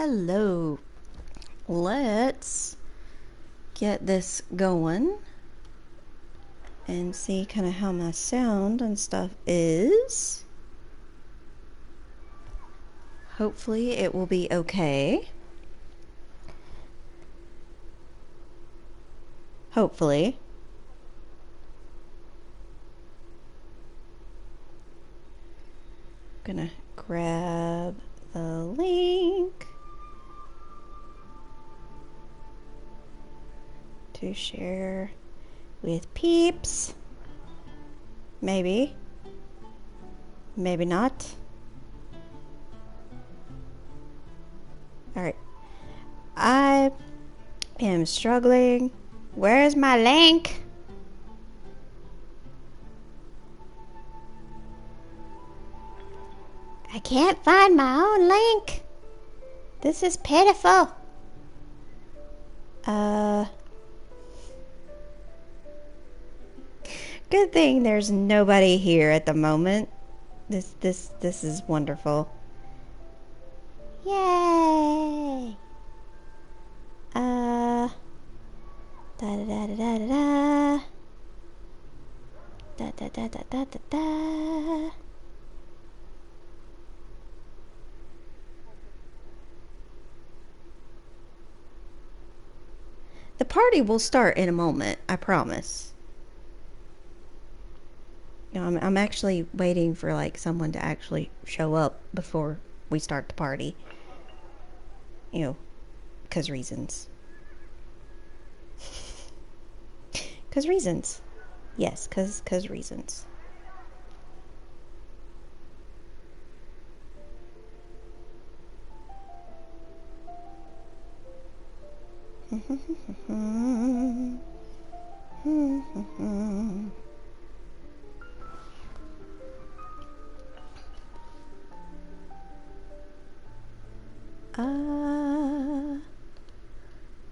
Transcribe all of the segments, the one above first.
Hello. Let's get this going and see kind of how my sound and stuff is. Hopefully it will be okay. Hopefully. Gonna grab the link to share with peeps. Maybe. Maybe not. Alright. I am struggling. Where's my link? I can't find my own link. This is pitiful. Good thing there's nobody here at the moment. This is wonderful. Yay! Da da da da da da da da da da da da da. The party will start in a moment, I promise. You know, I'm actually waiting for like someone to actually show up before we start the party. You know, 'cause reasons. 'Cause reasons. Yes, 'cause reasons.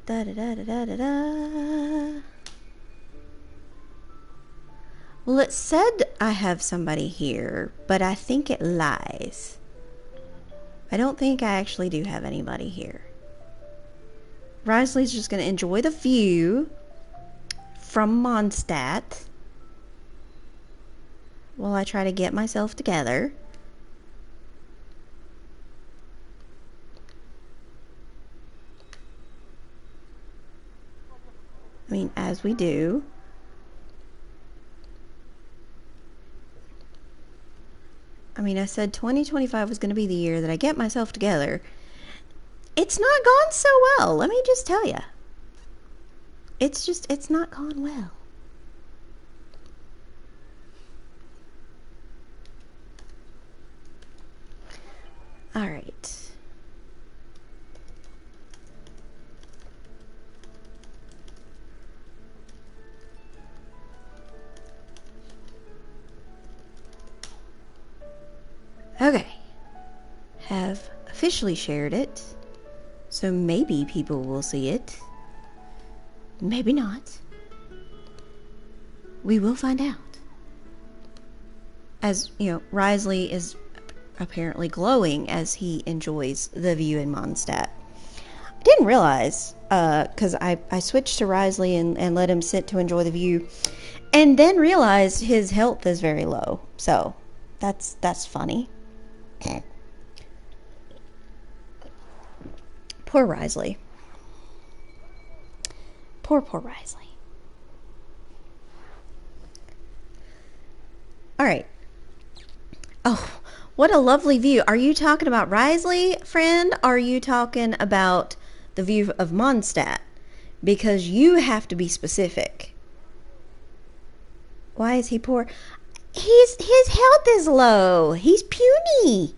Da da da da da da da. Well, it said I have somebody here, but I think it lies. I don't think I actually do have anybody here. Risley's just going to enjoy the view from Mondstadt while I try to get myself together. I mean, as we do. I mean, I said 2025 was going to be the year that I get myself together. It's not gone so well, let me just tell you. It's not gone well. All right. Okay. Have officially shared it. So maybe people will see it. Maybe not. We will find out. As, you know, Risley is apparently glowing as he enjoys the view in Mondstadt. I didn't realize, because I switched to Risley and let him sit to enjoy the view, and then realized his health is very low. So, that's funny. Poor Risley. Poor Risley. Alright. Oh, what a lovely view. Are you talking about Risley, friend? Are you talking about the view of Mondstadt? Because you have to be specific. Why is he poor? His health is low. He's puny.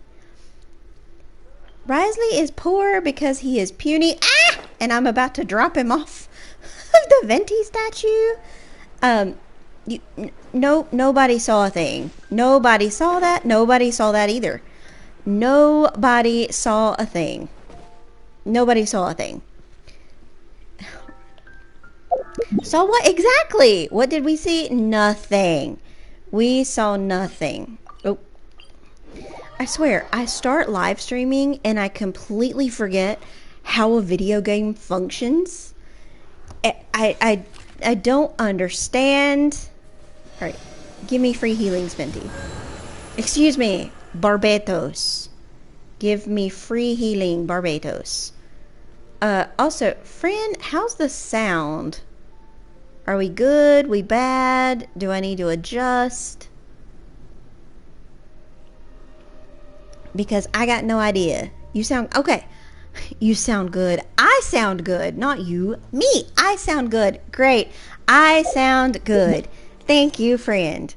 Risley is poor because he is puny. Ah! And I'm about to drop him off of the Venti statue. Nobody saw a thing. Nobody saw that. Nobody saw that either. Nobody saw a thing. Nobody saw a thing. Saw what exactly? What did we see? Nothing. We saw nothing. Oh. I swear, I start live streaming and I completely forget how a video game functions. I don't understand. All right, give me free healings, Venti. Excuse me, Barbatos. Give me free healing, Barbatos. Also, friend, how's the sound? Are we good? We bad? Do I need to adjust? Because I got no idea. You sound okay. You sound good. I sound good. Not you. Me. I sound good. Great. I sound good. Thank you, friend.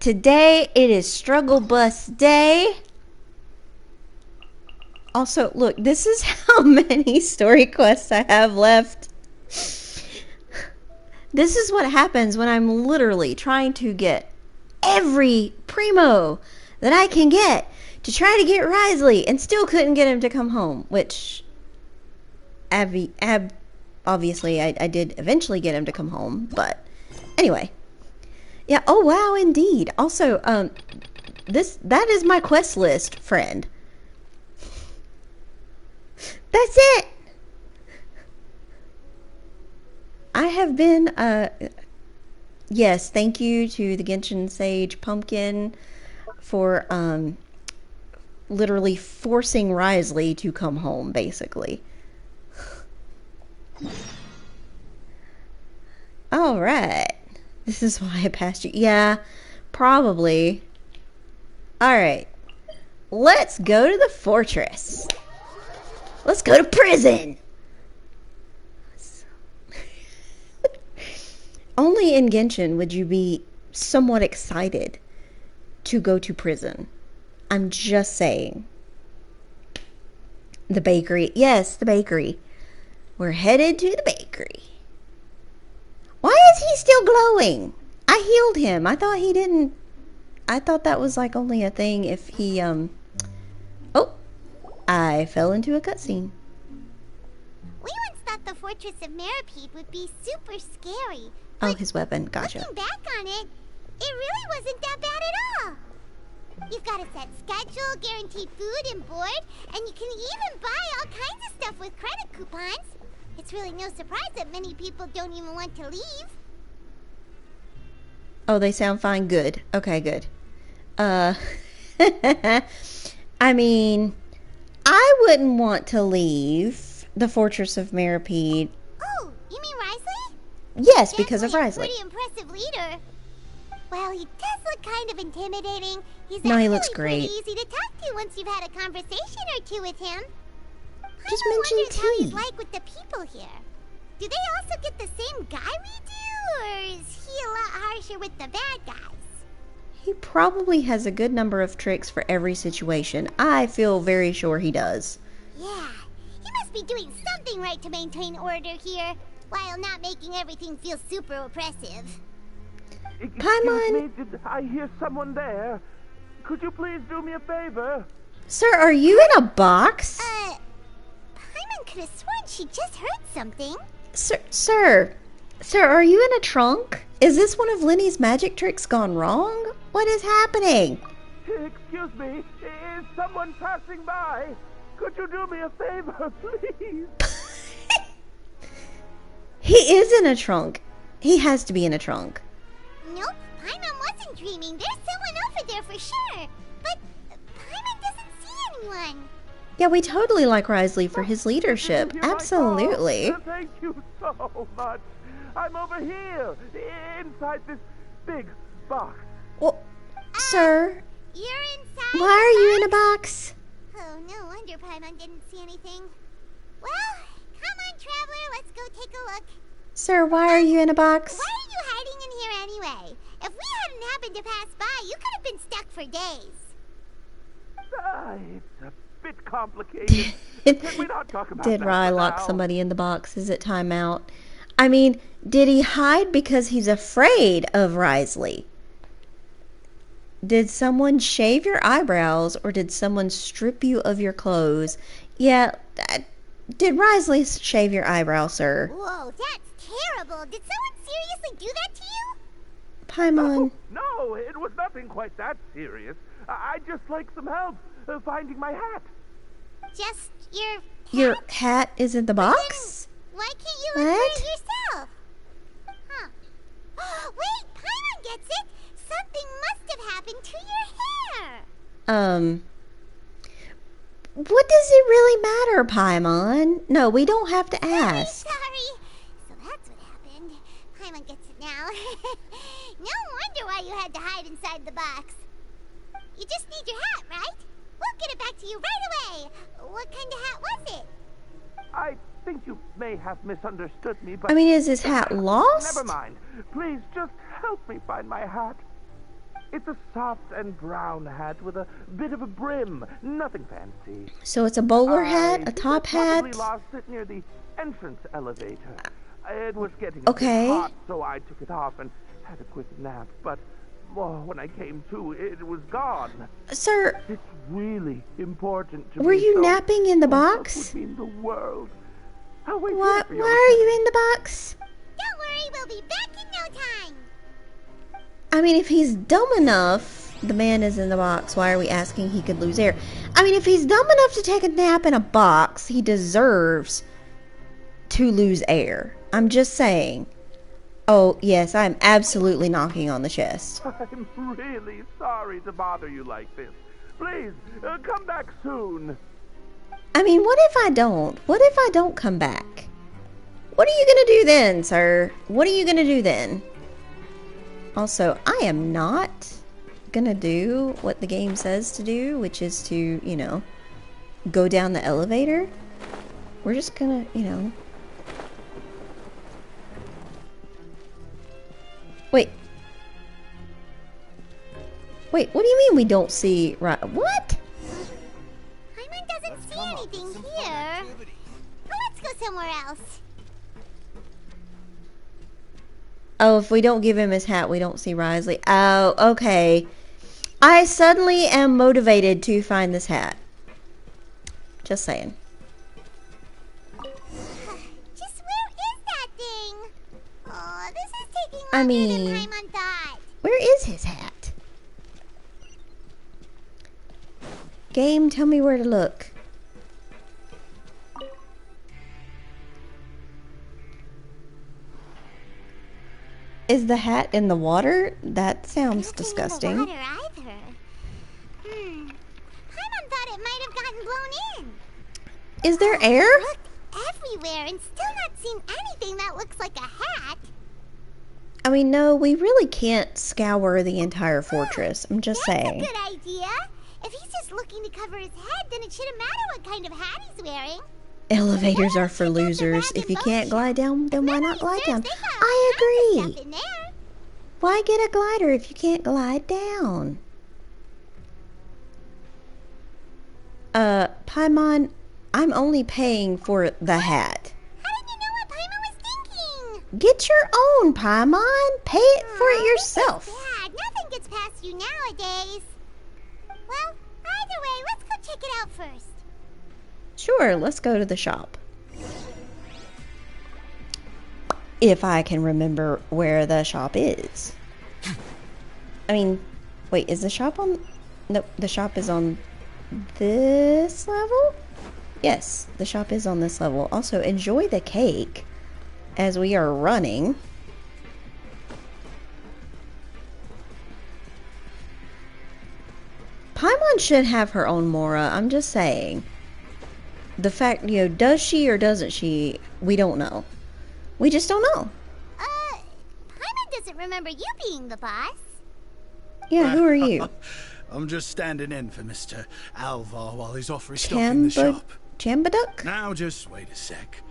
Today it is Struggle Bus Day. Also, look, this is how many story quests I have left. This is what happens when I'm literally trying to get every primo that I can get to try to get Risley and still couldn't get him to come home, which obviously I did eventually get him to come home, but anyway. Yeah, oh wow, indeed. Also, that is my quest list, friend. That's it. I have been, yes, thank you to the Genshin Sage Pumpkin for, literally forcing Risley to come home, basically. Alright. This is why I passed you. Yeah, probably. Alright. Let's go to the fortress. Let's go to prison. Only in Genshin would you be somewhat excited to go to prison. I'm just saying. The bakery. Yes, the bakery. We're headed to the bakery. Why is he still glowing? I healed him. I thought he didn't. I thought that was like only a thing if he, Oh, I fell into a cutscene. We once thought the Fortress of Meripede would be super scary. Oh, his weapon. Gotcha. Looking back on it, it really wasn't that bad at all. You've got a set schedule, guaranteed food and board, and you can even buy all kinds of stuff with credit coupons. It's really no surprise that many people don't even want to leave. Oh, they sound fine. Good. Okay, good. I mean, I wouldn't want to leave the Fortress of Meripede. Oh, you mean Risley? Yes, because of Risley. Pretty impressive leader. Well, he does look kind of intimidating. He's No, he actually looks great. pretty easy to talk to once you've had a conversation or two with him. Just I mention wonders how he's tea. like with the people here. Do they also get the same guy we do, or is he a lot harsher with the bad guys? He probably has a good number of tricks for every situation. I feel very sure he does. Yeah, he must be doing something right to maintain order here, while not making everything feel super oppressive. Paimon. Excuse me, did I hear someone there? Could you please do me a favor? Sir, are you in a box? Paimon could have sworn she just heard something. Sir, are you in a trunk? Is this one of Lenny's magic tricks gone wrong? What is happening? Excuse me, is someone passing by? Could you do me a favor, please? He is in a trunk. He has to be in a trunk. Nope, Paimon wasn't dreaming. There's someone over there for sure. But Paimon doesn't see anyone. Yeah, we totally like Risley for his leadership. Did you hear my Absolutely. call? Thank you so much. I'm over here, inside this big box. Well, sir, You're inside. why are you in a box? Oh, no wonder Paimon didn't see anything. Well, come on, traveler. Let's go take a look. Sir, why are you in a box? Why are you hiding in here anyway? If we hadn't happened to pass by, you could have been stuck for days. It's a bit complicated. Can we not talk about Did that Rye for lock now? somebody in the box? Is it timeout? I mean, did he hide because he's afraid of Risley? Did someone shave your eyebrows or did someone strip you of your clothes? Yeah, did Risley shave your eyebrows, sir? Whoa, that's terrible. Did someone seriously do that to you? Paimon. No, it was nothing quite that serious. I'd just like some help finding my hat. Just your hat? Your hat is in the box? Why can't you look for What? it yourself? Huh. Wait, Paimon gets it! Something must have happened to your hair! What does it really matter, Paimon? No, we don't have to ask. Sorry. So that's what happened. Paimon gets it now. No wonder why you had to hide inside the box. You just need your hat, right? We'll get it back to you right away. What kind of hat was it? I think you may have misunderstood me, but... I mean, is his hat lost? Never mind. Please, just help me find my hat. It's a soft and brown hat with a bit of a brim. Nothing fancy. So it's a bowler I hat, a think top I probably hat? lost it near the entrance elevator. It was getting Okay. a bit hot, so I took it off and had a quick nap. But when I came to, it was gone. Sir, It's really important to were me. you so napping in the that box? would mean the world. I'll wait Why here for your are you in the box? Don't worry, we'll be back in no time. I mean, if he's dumb enough, the man is in the box. Why are we asking he could lose air? I mean, if he's dumb enough to take a nap in a box, he deserves to lose air. I'm just saying. Oh, yes, I'm absolutely knocking on the chest. I'm really sorry to bother you like this. Please, come back soon. I mean, what if I don't? What if I don't come back? What are you gonna do then, sir? What are you gonna do then? Also, I am not gonna do what the game says to do, which is to, you know, go down the elevator. We're just gonna, you know... Wait. Wait, what do you mean we don't see... Right? What? Paimon doesn't see anything here. Let's go somewhere else. Oh, if we don't give him his hat, we don't see Risley. Oh, okay. I suddenly am motivated to find this hat. Just saying. Just where is that thing? Oh, this is taking I longer mean, than Paimon thought. where is his hat? Game, tell me where to look. Is the hat in the water? That sounds Nothing disgusting. in the water either. Paimon thought it might have gotten blown in. Is there air? Looked everywhere and still not seen anything that looks like a hat. I mean, no, we really can't scour the entire fortress. I'm just That's saying. a good idea. If he's just looking to cover his head, then it shouldn't matter what kind of hat he's wearing. Elevators are for losers. If you can't glide down, then why not glide down? I agree. In there. Why get a glider if you can't glide down? Paimon, I'm only paying for the hat. How did you know what Paimon was thinking? Get your own, Paimon. Pay it for it This yourself. is bad. Nothing gets past you nowadays. Well, either way, let's go check it out first. Sure, let's go to the shop. If I can remember where the shop is. I mean, wait, is the shop on... No, the shop is on this level? Yes, the shop is on this level. Also, enjoy the cake as we are running. Paimon should have her own Mora, I'm just saying. The fact, you know, does she or doesn't she, we don't know. We just don't know. Paimon doesn't remember you being the boss. Yeah, who are you? I'm just standing in for Mr. Alvar while he's off restocking the shop. Chambaduk? Now just wait a sec.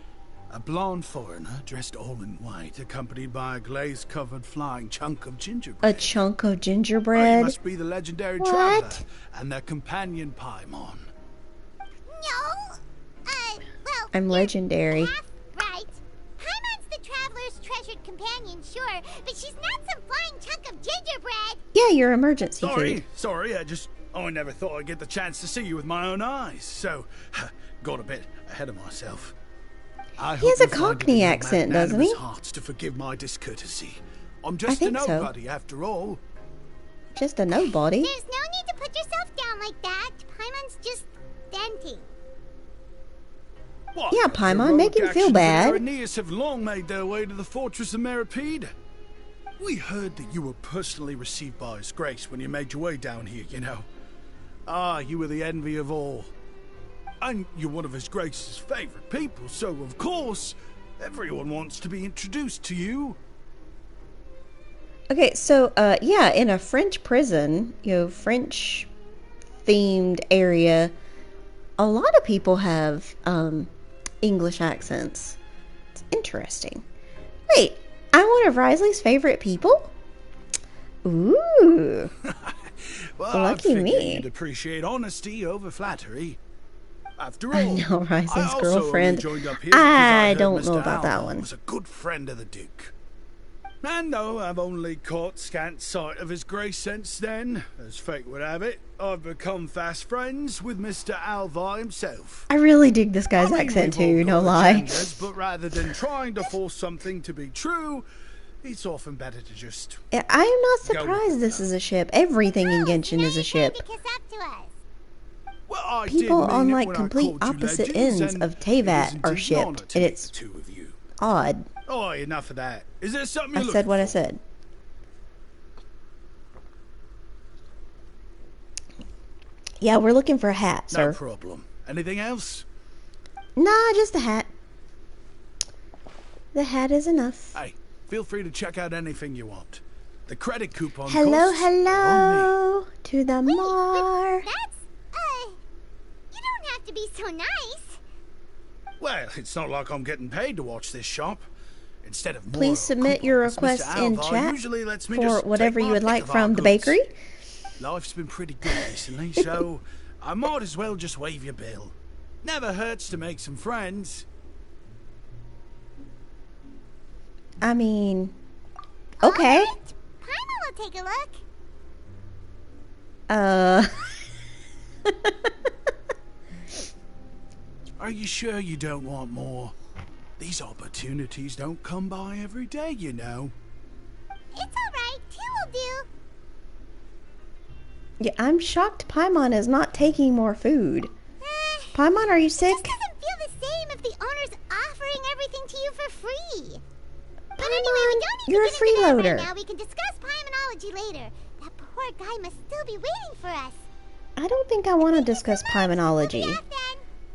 A blonde foreigner dressed all in white, accompanied by a glaze-covered flying chunk of gingerbread. A chunk of Well, you gingerbread? must be the legendary What? traveler and their companion Paimon. No. Well, I'm you're legendary. half right. Paimon's the traveler's treasured companion, sure, but she's not some flying chunk of gingerbread. Yeah, your emergency food. Sorry, I never thought I'd get the chance to see you with my own eyes, so got a bit ahead of myself. He has a Cockney accent, doesn't he? Hearts to forgive my discourtesy. I'm I just a think so. nobody after all. just a nobody. There's no need to put yourself down like that. Paimon's just venting. What? Yeah, The Paimon, heroic make him feel actions of bad. Aeneas have long made their way to the fortress of Meripede. We heard that you were personally received by His Grace when you made your way down here, you know. Ah, you were the envy of all. And you're one of His Grace's favorite people, so of course, everyone wants to be introduced to you. Okay, so, yeah, in a French prison, French themed area, a lot of people have, English accents. It's interesting. Wait, I'm one of Risley's favorite people? Ooh. Well, Lucky I figured me. you'd appreciate honesty over flattery. After all, I know, Risley's I also girlfriend. only joined up here because I heard don't Mr. know about that Alva one. was a good friend of the Duke. And though I've only caught scant sight of His Grace since then, as fate would have it, I've become fast friends with Mr. Alva himself. I really dig this guy's I mean, accent we've all too, no got lie. agendas, but rather than trying to force something to be true, it's often better to just... I am not Go with surprised it, this though. is a ship. Everything in Oh, Genshin now is a you're ship. trying to kiss up to us. Well, I People did mean on it like when I complete called you opposite legends, ends and of it Teyvat is are indeed an honor shipped, to and meet it's the two of you. odd. Oh, enough of that. Is there something I you're said looking what I for? said. Yeah, we're looking for a hat, No sir. problem. Anything else? Nah, just a hat. The hat is enough. Hey, feel free to check out anything you want. The credit coupon Hello, costs are on me. hello to the Wait, Mar. but that's, you don't have to be so nice. Well, it's not like I'm getting paid to watch this shop. Instead of more Please submit your coupons, Mr. requests in Alvar chat usually lets me for just whatever take you my would pick like of our from the goods. bakery. Life's been pretty good recently, so I might as well just waive your bill. Never hurts to make some friends. I mean, okay. All right. Paimon will take a look. Are you sure you don't want more? These opportunities don't come by every day, you know. It's alright. 2 will do. Yeah, I'm shocked Paimon is not taking more food. Eh, Paimon, are you it sick? just doesn't feel the same if the owner's offering everything to you for free. But anyway, Paimon, we don't need you're to a get into that freeloader. right now. We can discuss Paimonology later. That poor guy must still be waiting for us. I don't think I want to discuss Paimonology. We'll be off then.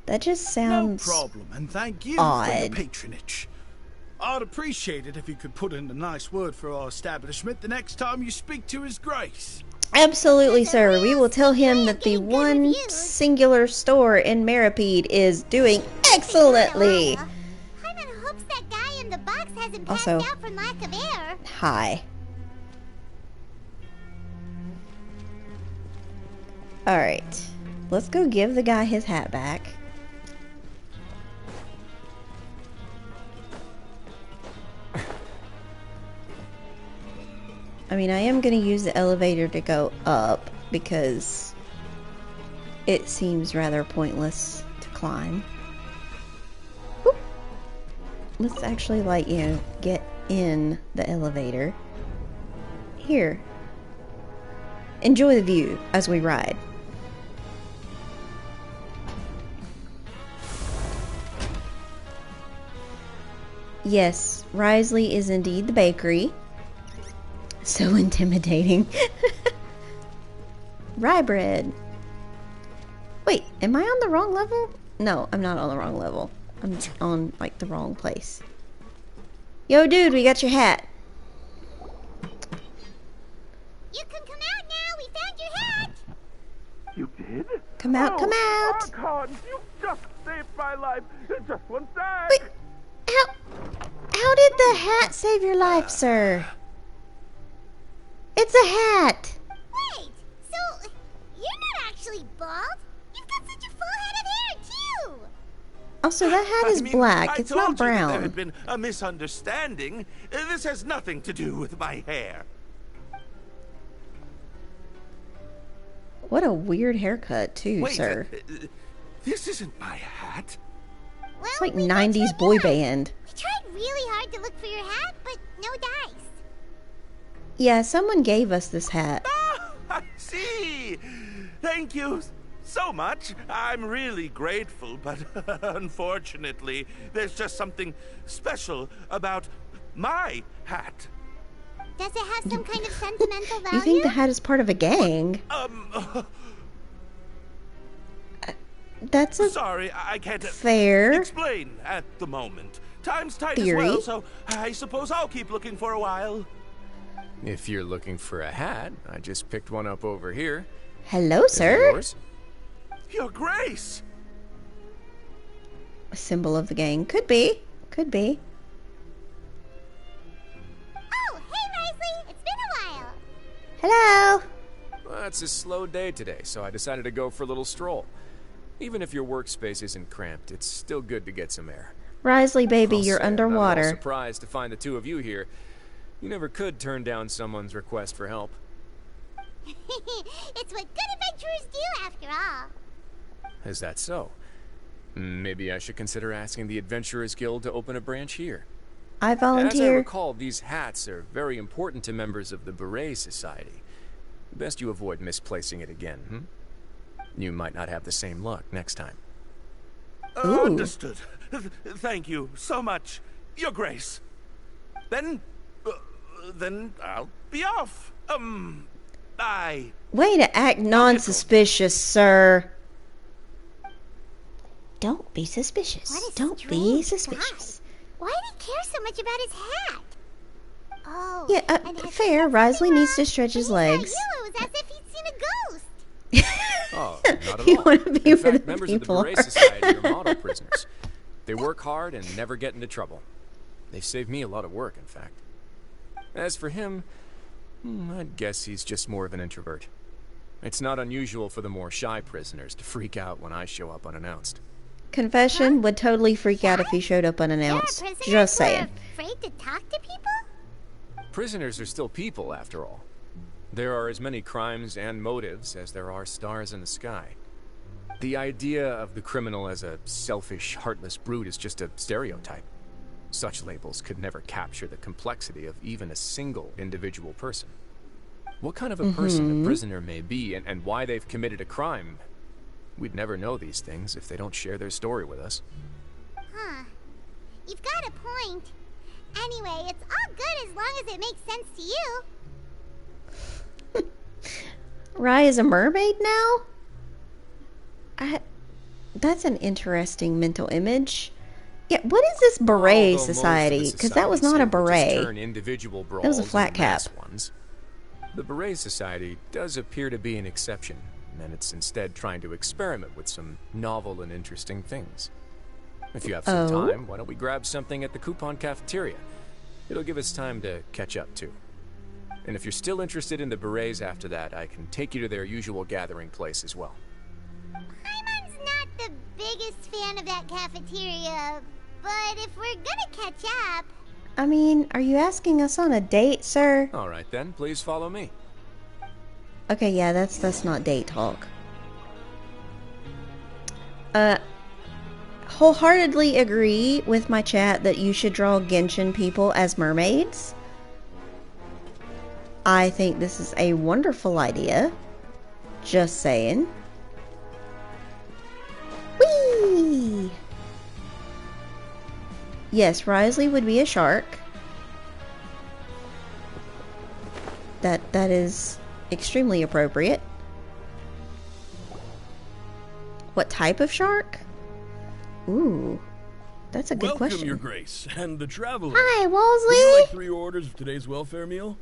That just No sounds problem, and thank you for your odd. patronage. I'd appreciate it if you could put in a nice word for our establishment the next time you speak to His Grace. Absolutely, sir. We will tell him that the Getting good one reviews. singular store in Meripede is doing excellently. Paimon hopes that guy in the box hasn't passed Also- out from lack of air. Hi. Alright. Let's go give the guy his hat back. I mean, I am going to use the elevator to go up because it seems rather pointless to climb. Whoop. Let's actually, like, get in the elevator. Here. Enjoy the view as we ride. Yes, Risley is indeed the bakery. So intimidating. Wrio-bread. Wait, am I on the wrong level? No, I'm not on the wrong level. I'm on, like, the wrong place. Yo, dude, we got your hat. You can come out now. We found your hat. You did? Come out, come out. Archon, you just saved my life. Just one sec. Wait, how did the hat save your life, sir? It's a hat. Wait, so you're not actually bald? You've got such a full head of hair, too. Also, that hat is black. It's not There had brown. been a misunderstanding. This has nothing to do with my hair. What a weird haircut, too, Wait, sir. this isn't my hat. Well, It's like we got you 90s a boy new one. band. We tried really hard to look for your hat, but no dice. Yeah, someone gave us this hat. Ah, Thank you so much. I'm really grateful, but unfortunately, there's just something special about my hat. Does it have some kind of sentimental value? You think the hat is part of a gang? That's a Sorry, I can't fair explain at the moment. Time's tight theory. as well, so I suppose I'll keep looking for a while. If you're looking for a hat, I just picked one up over here. Hello, Is it sir. yours? Your Grace! A symbol of the gang. Could be. Could be. Oh, hey, Risley. It's been a while. Hello. Well, it's a slow day today, so I decided to go for a little stroll. Even if your workspace isn't cramped, it's still good to get some air. Risley, baby, I'll you're say I'm not at all underwater. surprised to find the two of you here. You never could turn down someone's request for help. It's what good adventurers do, after all. Is that so? Maybe I should consider asking the Adventurers Guild to open a branch here. I As I volunteer. recall, these hats are very important to members of the Beret Society. Best you avoid misplacing it again, You might not have the same luck next time. Ooh. Understood. Thank you so much, Your Grace. Then I'll be off. Bye. Way to act non-suspicious, sir. Don't be suspicious. What a Don't be strange suspicious. guy. Why did he care so much about his hat? Oh, Yeah, and has fair. he Risley something needs to wrong? stretch his When he saw legs. you, it was as if he'd seen a ghost. Oh, not at You all. want to be In where fact, the members of the people Beret are. Society are model prisoners. They work hard and never get into trouble. They've saved me a lot of work, in fact. As for him, I'd guess he's just more of an introvert. It's not unusual for the more shy prisoners to freak out when I show up unannounced. Confession, would totally freak out if he showed up There are unannounced. prisoners Just who are saying. afraid to talk to people? Prisoners are still people, after all. There are as many crimes and motives as there are stars in the sky. The idea of the criminal as a selfish, heartless brute is just a stereotype. Such labels could never capture the complexity of even a single individual person. What kind of a person a prisoner may be and why they've committed a crime, we'd never know these things if they don't share their story with us. Huh. You've got a point. Anyway, it's all good as long as it makes sense to you. Rye is a mermaid now? That's an interesting mental image. Yeah, what is this beret Although most of the society? Because that was not a societies able to just beret. turn individual That was a brawls flat into mass cap. ones. The Beret Society does appear to be an exception, and it's instead trying to experiment with some novel and interesting things. If you have some Oh? time, why don't we grab something at the coupon cafeteria? It'll give us time to catch up, too. And if you're still interested in the Berets after that, I can take you to their usual gathering place as well. Paimon's not the biggest fan of that cafeteria, but if we're gonna catch up... I mean, are you asking us on a date, sir? All right, then, please follow me. Okay, yeah, that's not date talk. Wholeheartedly agree with my chat that you should draw Genshin people as mermaids. I think this is a wonderful idea. Just saying. Whee! Yes, Risley would be a shark. That is extremely appropriate. What type of shark? Ooh, that's a good Welcome, question. Your Grace, and the traveler. Hi, Would you Wolsey. like 3 orders of today's welfare meal?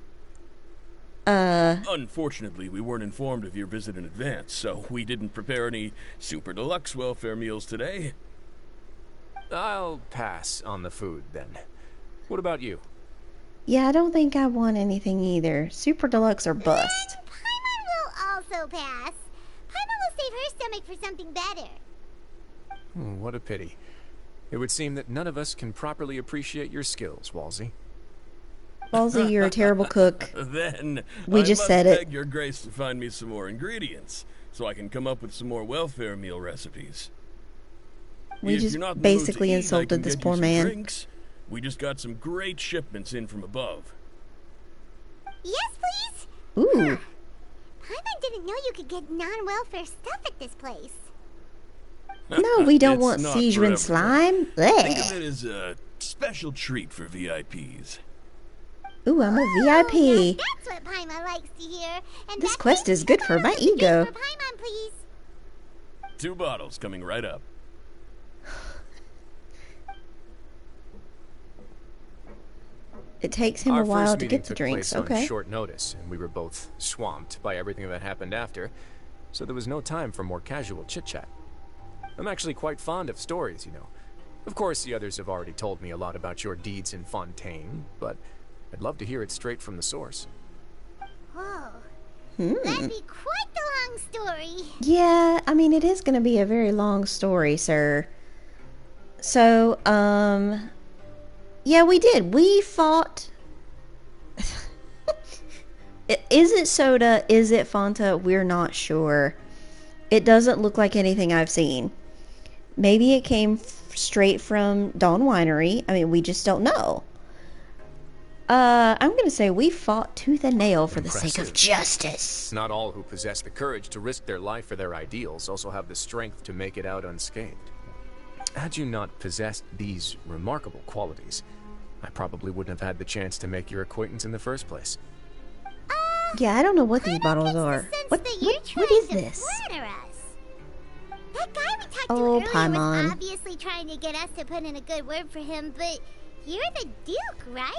Unfortunately, we weren't informed of your visit in advance, so we didn't prepare any super deluxe welfare meals today. I'll pass on the food, then. What about you? Yeah, I don't think I want anything either. Super deluxe or bust. Paimon will also pass. Paimon will save her stomach for something better. What a pity. It would seem that none of us can properly appreciate your skills, Walsey. Wolsey, you're a terrible cook. Then We I just must said it. beg Your Grace to find me some more ingredients, so I can come up with some more welfare meal recipes. We If just you're not in the mood to basically eat, I insulted can this get you poor some man. drinks. We just got some great shipments in from above. Yes, please? Ooh, Paimon didn't know you could get non-welfare stuff at this place. No, we don't It's want not for seizure and everyone. slime. Think of Blech. it as a special treat for VIPs. Ooh, I'm a VIP. Now that's what Paimon likes to hear. And This that quest means is good for my ego. For Paimon, please. 2 bottles coming right up. It takes him Our a while first to meeting get the took drinks. place on Okay. short notice, and we were both swamped by everything that happened after, so there was no time for more casual chit-chat. I'm actually quite fond of stories, you know. Of course, the others have already told me a lot about your deeds in Fontaine, but I'd love to hear it straight from the source. Whoa. That'd be quite the long story. Yeah, I mean, it is going to be a very long story, sir. So, yeah, we did. We fought. Is it soda? Is it Fanta? We're not sure. It doesn't look like anything I've seen. Maybe it came straight from Dawn Winery. I mean, we just don't know. I'm gonna say we fought tooth and nail for the sake of Impressive. justice. Not all who possess the courage to risk their life for their ideals also have the strength to make it out unscathed. Had you not possessed these remarkable qualities, I probably wouldn't have had the chance to make your acquaintance in the first place. Yeah, I don't know what these Paimon bottles gets the are. sense What that you're what trying is to this? flatter us. That guy we talked Oh, to earlier Paimon. was obviously trying to get us to put in a good word for him, but you're the Duke, right?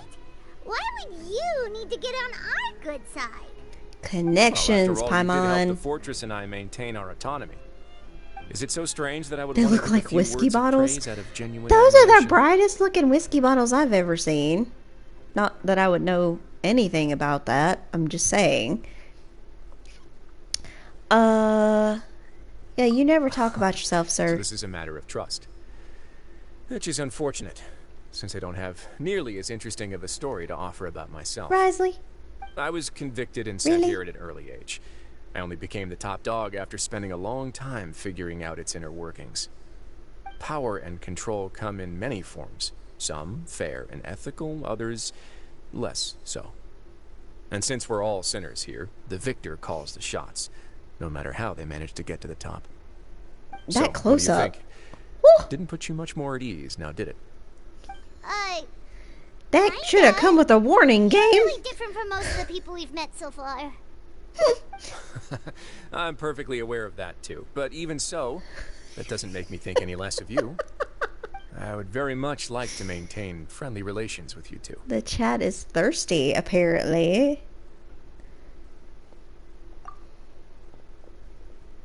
Why would you need to get on our good side? Connections, Well, after all, you did help Paimon. the fortress and I maintain our autonomy. Is it so strange that I would They want to look give a like few whiskey words of bottles. praise out of genuine Those are the admiration? brightest looking whiskey bottles I've ever seen. Not that I would know anything about that. I'm just saying. Yeah, you never talk about yourself, So sir. this is a matter of trust. Which is unfortunate, since I don't have nearly as interesting of a story to offer about myself. Risley? I was convicted and sent Really? here at an early age. I only became the top dog after spending a long time figuring out its inner workings. Power and control come in many forms. Some fair and ethical, others less so. And since we're all sinners here, the victor calls the shots, no matter how they manage to get to the top. So, That close what do you up. think? Woo! Didn't put you much more at ease, now did it? That should have come with a warning, game. Really different from most of the people we've met so far. I'm perfectly aware of that too, but even so, that doesn't make me think any less of you. I would very much like to maintain friendly relations with you two. The chat is thirsty, apparently.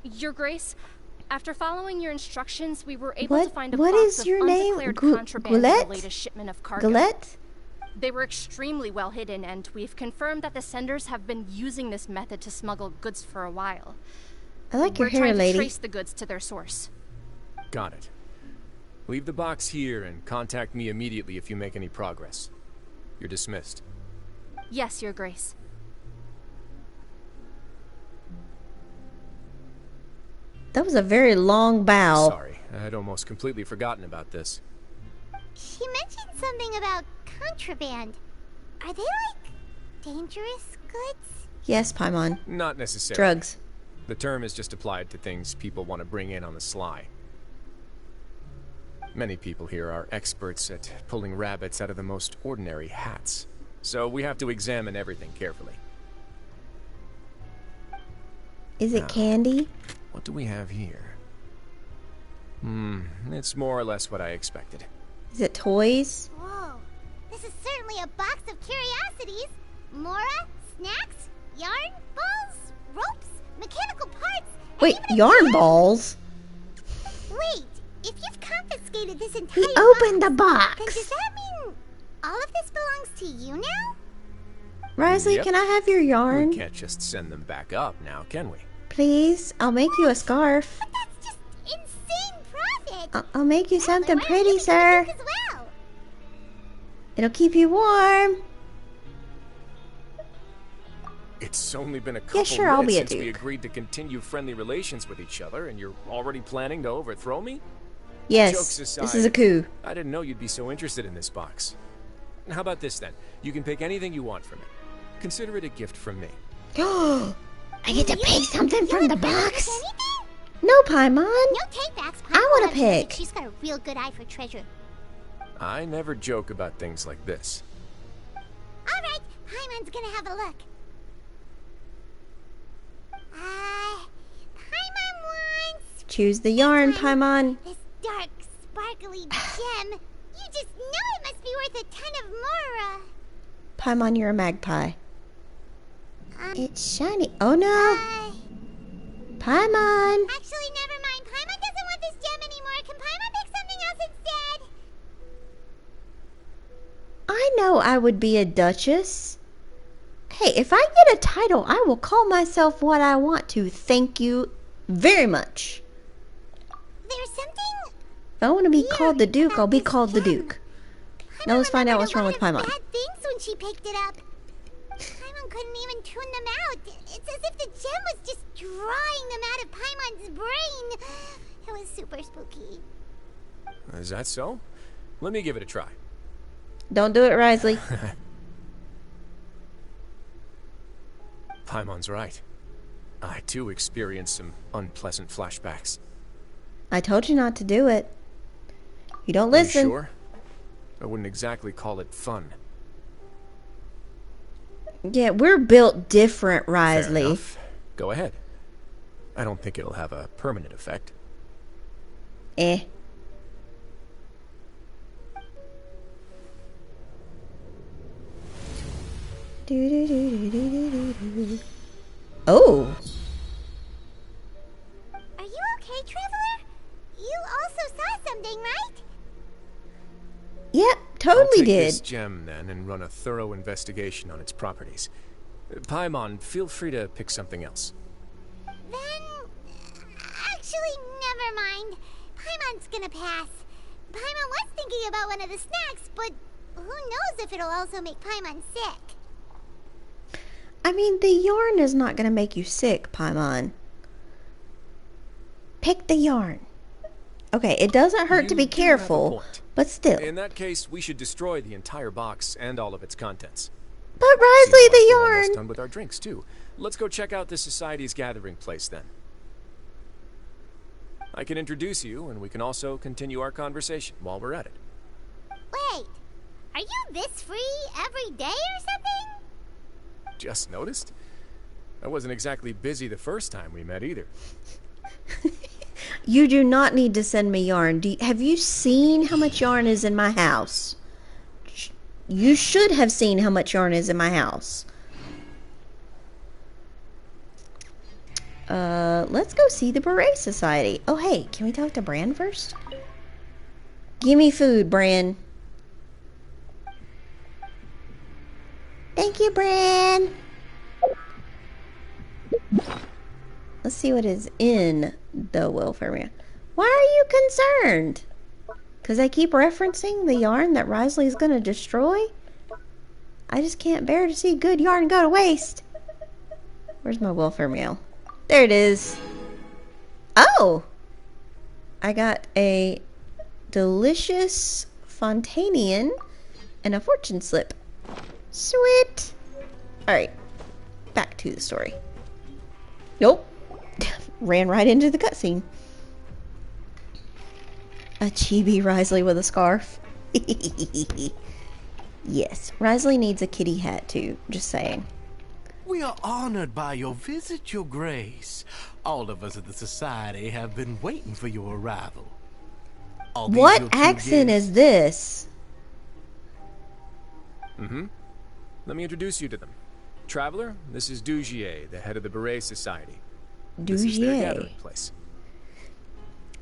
Your Grace, after following your instructions, we were able to find a What box is of your name? undeclared Gu- contraband in Goulet? the latest shipment of cargo. Galette? They were extremely well hidden, and we've confirmed that the senders have been using this method to smuggle goods for a while. I like your We're hair, trying to lady. trace the goods to their source. Got it. Leave the box here and contact me immediately if you make any progress. You're dismissed. Yes, Your Grace. That was a very long bow. Sorry, I'd almost completely forgotten about this. She mentioned something about contraband. Are they like dangerous goods? Yes, Paimon. Not necessarily. Drugs. The term is just applied to things people want to bring in on the sly. Many people here are experts at pulling rabbits out of the most ordinary hats, so we have to examine everything carefully. Is it candy? What do we have here? It's more or less what I expected. Is it toys? Whoa, this is certainly a box of curiosities. Mora, snacks, yarn, balls, ropes, mechanical parts. and Wait, even a yarn piano. balls? Wait, if you've confiscated this entire He opened the box, then does box. that mean all of this belongs to you now? Risley, Yep. can I have your yarn? We can't just send them back up now, can we? Please? I'll make you a scarf. But that's just insane profit. I'll make you something Why don't pretty, you give it to sir. the Duke as well? It'll keep you warm. It's only been a couple sure, I'll minutes be a since we duke. agreed to continue friendly relations with each other, and you're already planning to overthrow me? Yes, Jokes this aside, is a coup. I didn't know you'd be so interested in this box. How about this then? You can pick anything you want from it. Consider it a gift from me. I get to pick something from the box? Anything? No, Paimon. No takebacks. I want to pick. She's got a real good eye for treasure. I never joke about things like this. All right, Paimon's gonna have a look. Paimon wants Choose the yarn, Paimon. this dark, sparkly gem. You just know it must be worth a ton of Mora. Paimon, you're a magpie. It's shiny. Oh no. Paimon. Actually, never mind. Paimon doesn't want this gem anymore. Can Paimon pick something else instead? I know I would be a duchess. Hey, if I get a title, I will call myself what I want to. Thank you very much. There's something. If I want to be Here, called the Duke, I'll be this called the gem. Duke. Now let's find out what's wrong with Paimon. Paimon. Bad things when she picked it up. Paimon couldn't even tune them out. It's as if the gem was just drawing them out of Paimon's brain. It was super spooky. Is that so? Let me give it a try. Don't do it, Risley. Paimon's right. I too experienced some unpleasant flashbacks. I told you not to do it. You don't Are you listen. sure? I wouldn't exactly call it fun. Yeah, we're built different, Fair Risley. enough. Go ahead. I don't think it'll have a permanent effect. Eh. Oh. Are you okay, Traveler? You also saw something, right? Yep, I'll totally take did. this gem then and run a thorough investigation on its properties. Paimon, feel free to pick something else. Then, actually, never mind. Paimon's gonna pass. Paimon was thinking about one of the snacks, but who knows if it'll also make Paimon sick. I mean, the yarn is not going to make you sick, Paimon. Pick the yarn. Okay, it doesn't hurt to be You do have a careful, point. but still. In that case, we should destroy the entire box and all of its contents. But Seems Risley, like the we're almost yarn. done with our drinks too. Let's go check out the society's gathering place then. I can introduce you, and we can also continue our conversation while we're at it. Wait, are you this free every day or something? Just noticed? I wasn't exactly busy the first time we met either. You do not need to send me yarn. Have you seen how much yarn is in my house? You should have seen how much yarn is in my house. Let's go see the Beret Society. Oh, hey, can we talk to Bran first? Give me food, Bran. Thank you, Bran. Let's see what is in the welfare man. Why are you concerned? Because I keep referencing the yarn that Risley's going to destroy? I just can't bear to see good yarn go to waste. Where's my welfare mail? There it is. Oh! I got a delicious Fontanian and a fortune slip. Sweet! Alright, back to the story. Nope. Ran right into the cutscene. A chibi Risley with a scarf. Yes, Risley needs a kitty hat too, just saying. We are honored by your visit, Your Grace. All of us at the Society have been waiting for your arrival. Are these What your two accent guests? is this? Let me introduce you to them. Traveler, this is Dugier, the head of the Beret Society. Dugier. This is their gathering place.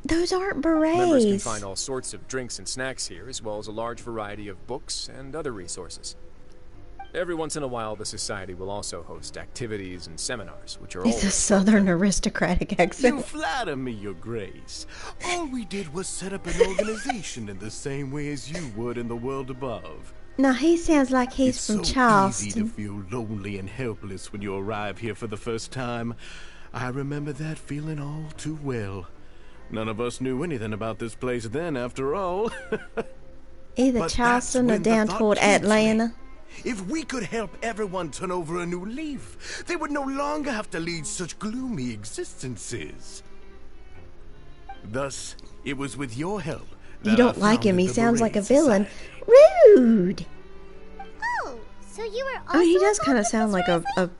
Those aren't Members can berets. find all sorts of drinks and snacks here, as well as a large variety of books and other resources. Every once in a while, the Society will also host activities and seminars, which are It's a always southern aristocratic You accent. flatter me, Your Grace. All we did was set up an organization in the same way as you would in the world above. Now he sounds like he's It's from so Charleston. easy to feel lonely and helpless when you arrive here for the first time. I remember that feeling all too well. None of us knew anything about this place then, after all. Either But Charleston or that's when down the thought toward came to me. Atlanta. If we could help everyone turn over a new leaf, they would no longer have to lead such gloomy existences. Thus, it was with your help that You don't I like him. founded He the sounds like a Beret villain. Society. Rude. Oh, so you were also I mean, he does involved kind of with sound this, like Rosie?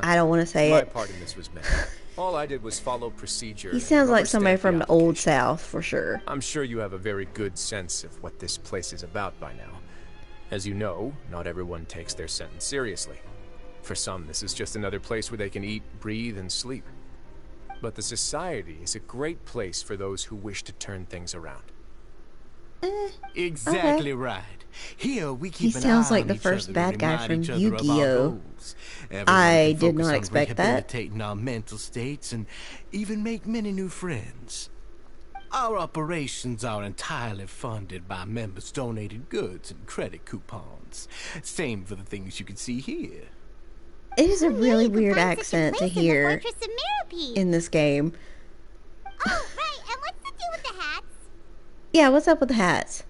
I don't want to say My it. part in this was minimal. All I did was follow procedure. He and sounds like rubber somebody stamp from the the old application. South for sure. I'm sure you have a very good sense of what this place is about by now. As you know, not everyone takes their sentence seriously. For some, this is just another place where they can eat, breathe, and sleep. But the society is a great place for those who wish to turn things around. Exactly Okay. right. Here we He keep an sounds eye like on the each first other bad and guy remind from each other of our Yu-Gi-Oh. goals. Everyone I can did focus not on expect that. rehabilitating our mental states and even make many new friends. Our operations are entirely funded by members' donated goods and credit coupons. Same for the things you can see here. It is a really You can weird find such a accent to place in the hear Fortress of Meropide. in this game. Oh, right. And what's the deal with the hats? Yeah, what's up with the hats?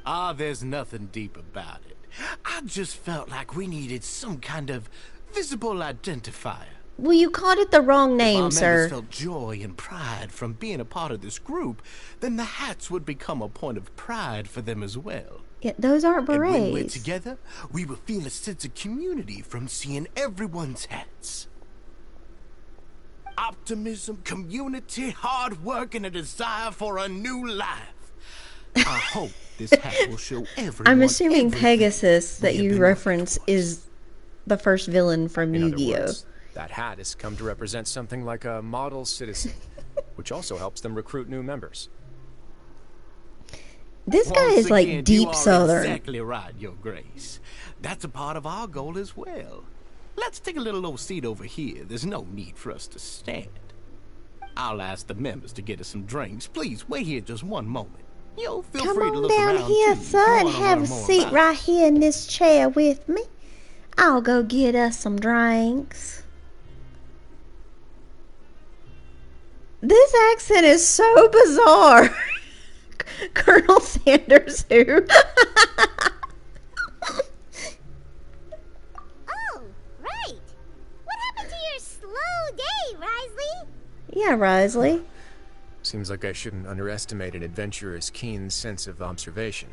Ah, there's nothing deep about it. I just felt like we needed some kind of visible identifier. Well, you called it the wrong If name, our sir. members felt joy and pride from being a part of this group, then the hats would become a point of pride for them as well. Yeah, those aren't And when we're berets. together, we will feel a sense of community from seeing everyone's hats. Optimism, community, hard work, and a desire for a new life. I hope this hat will show everyone. I'm assuming everything Pegasus we that have you been reference working towards. is the first villain from In other Yu-Gi-Oh. words, that hat has come to represent something like a model citizen, which also helps them recruit new members. This guy Once is like again, you deep are southern. Exactly right, Your Grace. That's a part of our goal as well. Let's take a little old seat over here. There's no need for us to stand. I'll ask the members to get us some drinks. Please wait here just one moment. Feel Come free to on look down around here, too, if you son. wanna Have learn a more seat about right here in this chair with me. I'll go get us some drinks. This accent is so bizarre. Colonel Sanders, who? Oh, right. What happened to your slow day, Risley? Yeah, Risley. Seems like I shouldn't underestimate an adventurer's keen sense of observation.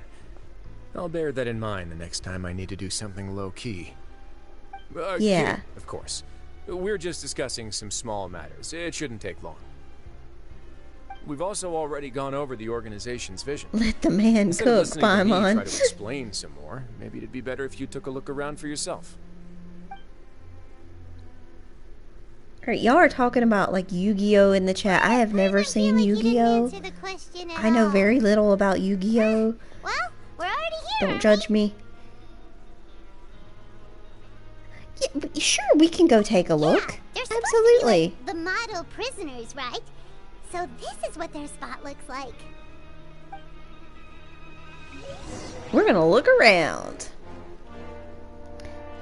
I'll bear that in mind the next time I need to do something low-key. Yeah. Kid, of course. We're just discussing some small matters. It shouldn't take long. We've also already gone over the organization's vision. Let the man Instead of cook, listening to me try Paimon. to explain some more, maybe it'd be better if you took a look around for yourself. Alright, y'all are talking about like Yu-Gi-Oh in the chat. I have never seen You didn't Yu-Gi-Oh. answer the question at I know all. very little about Yu-Gi-Oh. Well, we're already here. Don't judge me. Yeah, but sure, we can go take a look. Yeah, they're supposed Absolutely. to be like the model prisoners, right? So this is what their spot looks like. We're gonna look around.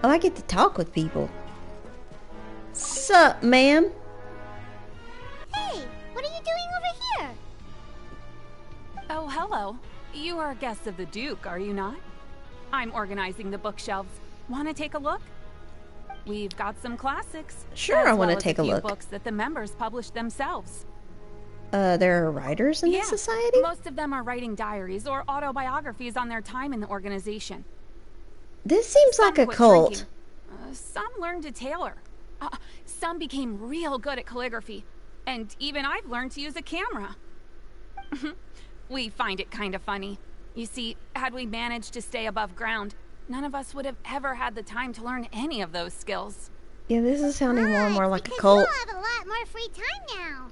Oh, I get to talk with people. Sup, ma'am? Hey, what are you doing over here? Oh, hello. You are guests of the Duke, are you not? I'm organizing the bookshelves. Want to take a look? We've got some classics. Sure, as I wanna well as take a few look. books that the members publish themselves. There are writers in this society? Most of them are writing diaries or autobiographies on their time in the organization. This seems Some like a quit cult. drinking. Some learned to tailor. Some became real good at calligraphy. And even I've learned to use a camera. We find it kind of funny. You see, had we managed to stay above ground, none of us would have ever had the time to learn any of those skills. Yeah, this is sounding more and more like a Because cult. you'll have a lot more free time now.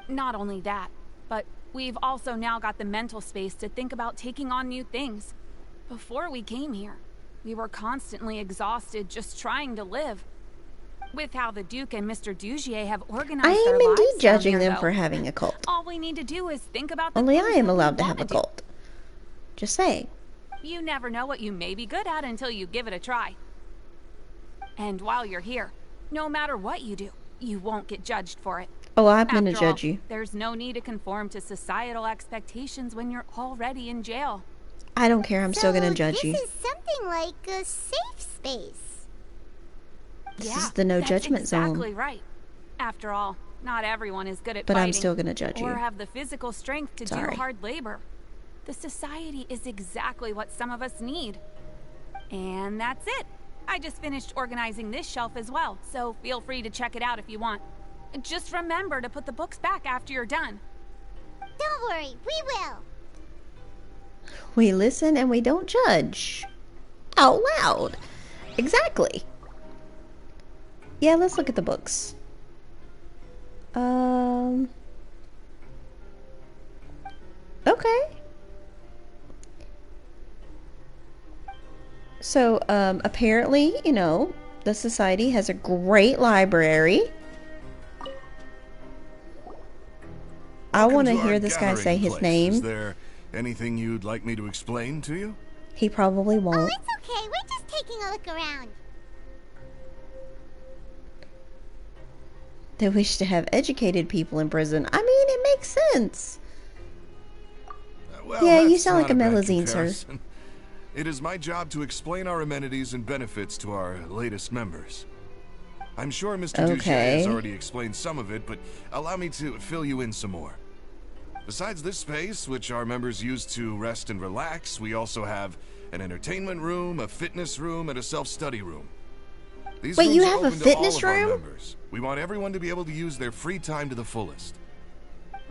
Not only that, but we've also now got the mental space to think about taking on new things. Before we came here, we were constantly exhausted just trying to live. With how the Duke and Mr. Dugier have organized I their am lives indeed down judging here, them though, for having a cult. all we need to do is think about the Only I things am that we allowed to have a wanna do. cult. Just saying. You never know what you may be good at until you give it a try. And while you're here, no matter what you do, you won't get judged for it. Oh, I'm gonna After all, judge you. There's no need to conform to societal expectations when you're already in jail. I don't care. I'm still gonna judge you. This is something like a safe space. This is the no judgment zone. Exactly right. After all, not everyone is good at But fighting. I'm still gonna judge you. Or have the physical strength to do hard labor. The society is exactly what some of us need. And that's it. I just finished organizing this shelf as well, so feel free to check it out if you want. Just remember to put the books back after you're done. Don't worry, we will. We listen and we don't judge. Out loud. Exactly. Yeah, let's look at the books. Okay. So, apparently, you know, the society has a great library. I want to hear this guy say his name. Is there anything you'd like me to explain to you? He probably won't. Oh, it's okay. We're just taking a look around. They wish to have educated people in prison. I mean, it makes sense. Well, yeah, you that's sound like a not bad melazine, sir. comparison. It is my job to explain our amenities and benefits to our latest members. I'm sure Mr. Duché has already explained some of it, but allow me to fill you in some more. Besides this space, which our members use to rest and relax, we also have an entertainment room, a fitness room, and a self-study room. These Wait, rooms you are have a open to fitness all of our room? members. We want everyone to be able to use their free time to the fullest.